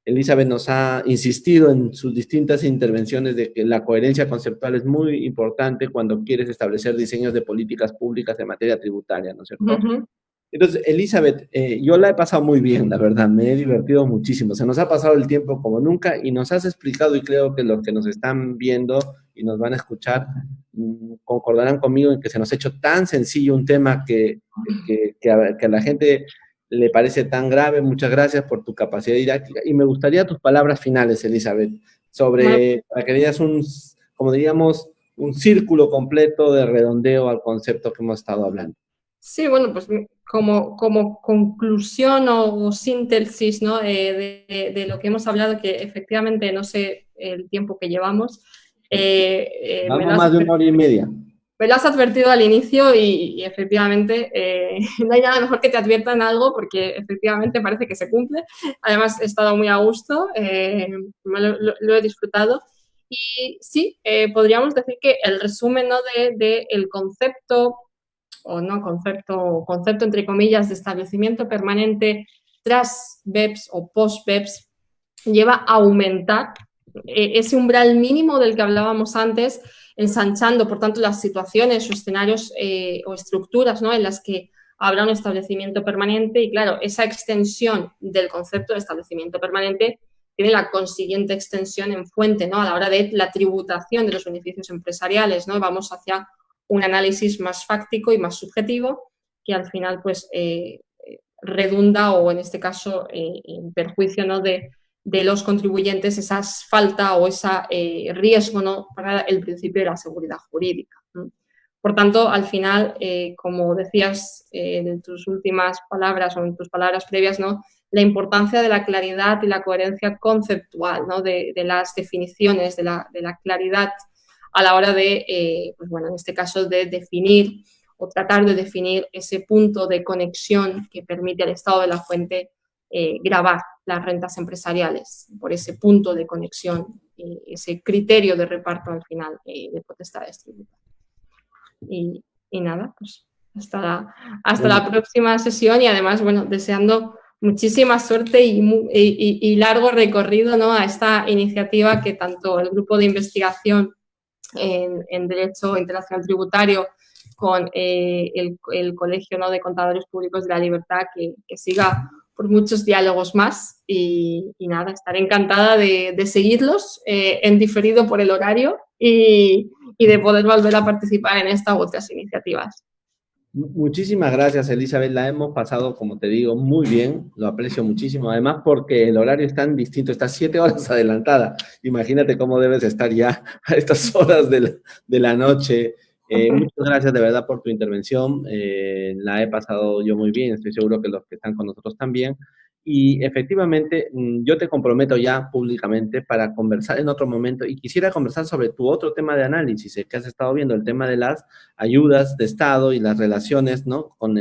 Elizabeth nos ha insistido en sus distintas intervenciones de que la coherencia conceptual es muy importante cuando quieres establecer diseños de políticas públicas en materia tributaria, ¿no es cierto? Entonces, Elizabeth, yo la he pasado muy bien, la verdad, me he divertido muchísimo. Se nos ha pasado el tiempo como nunca y nos has explicado, y creo que los que nos están viendo y nos van a escuchar concordarán conmigo en que se nos ha hecho tan sencillo un tema que a la gente le parece tan grave. Muchas gracias por tu capacidad didáctica y me gustaría tus palabras finales, Elizabeth, sobre, para que digas como diríamos, un círculo completo de redondeo al concepto que hemos estado hablando. Sí, bueno, pues como conclusión o síntesis, ¿no? De lo que hemos hablado, que efectivamente no sé el tiempo que llevamos. Vamos más de una hora y media. Me lo has advertido al inicio y efectivamente no hay nada mejor que te adviertan algo porque efectivamente parece que se cumple. Además, he estado muy a gusto, lo he disfrutado. Y sí, podríamos decir que el resumen, ¿no? de el concepto o no concepto entre comillas de establecimiento permanente tras BEPS o post BEPS lleva a aumentar ese umbral mínimo del que hablábamos antes, ensanchando por tanto las situaciones o escenarios o estructuras, ¿no? En las que habrá un establecimiento permanente y claro, esa extensión del concepto de establecimiento permanente tiene la consiguiente extensión en fuente, ¿no? A la hora de la tributación de los beneficios empresariales, ¿no? Vamos hacia un análisis más fáctico y más subjetivo que al final pues redunda o en este caso en perjuicio, ¿no? de los contribuyentes esa falta o ese riesgo, ¿no? Para el principio de la seguridad jurídica, ¿no? Por tanto, al final, como decías en tus últimas palabras o en tus palabras previas, ¿no? La importancia de la claridad y la coherencia conceptual, ¿no? de las definiciones, de la claridad a la hora de, pues bueno, en este caso, de definir o tratar de definir ese punto de conexión que permite al estado de la fuente gravar las rentas empresariales por ese punto de conexión, ese criterio de reparto al final de potestades tributarias. Y nada, pues hasta la próxima sesión y además, bueno, deseando muchísima suerte y largo recorrido, ¿no? A esta iniciativa que tanto el grupo de investigación en Derecho Internacional Tributario con el Colegio, ¿no? de Contadores Públicos de la Libertad, que siga por muchos diálogos más y nada, estaré encantada de seguirlos en diferido por el horario y de poder volver a participar en esta u otras iniciativas. Muchísimas gracias, Elizabeth. La hemos pasado, como te digo, muy bien. Lo aprecio muchísimo. Además, porque el horario es tan distinto, está 7 horas adelantada. Imagínate cómo debes estar ya a estas horas de la noche. Muchas gracias de verdad por tu intervención. La he pasado yo muy bien. Estoy seguro que los que están con nosotros también. Y efectivamente, yo te comprometo ya públicamente para conversar en otro momento. Y quisiera conversar sobre tu otro tema de análisis, que has estado viendo, el tema de las ayudas de Estado y las relaciones, ¿no? Con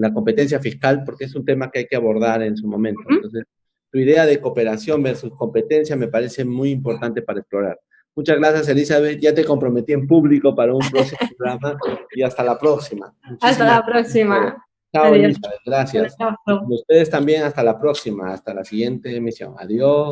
la competencia fiscal, porque es un tema que hay que abordar en su momento. Entonces, tu idea de cooperación versus competencia me parece muy importante para explorar. Muchas gracias, Elizabeth. Ya te comprometí en público para un próximo programa y hasta la próxima. Hasta Muchísimas la próxima. Chao, Adiós. Elizabeth. Gracias. Y ustedes también, hasta la próxima, hasta la siguiente emisión. Adiós.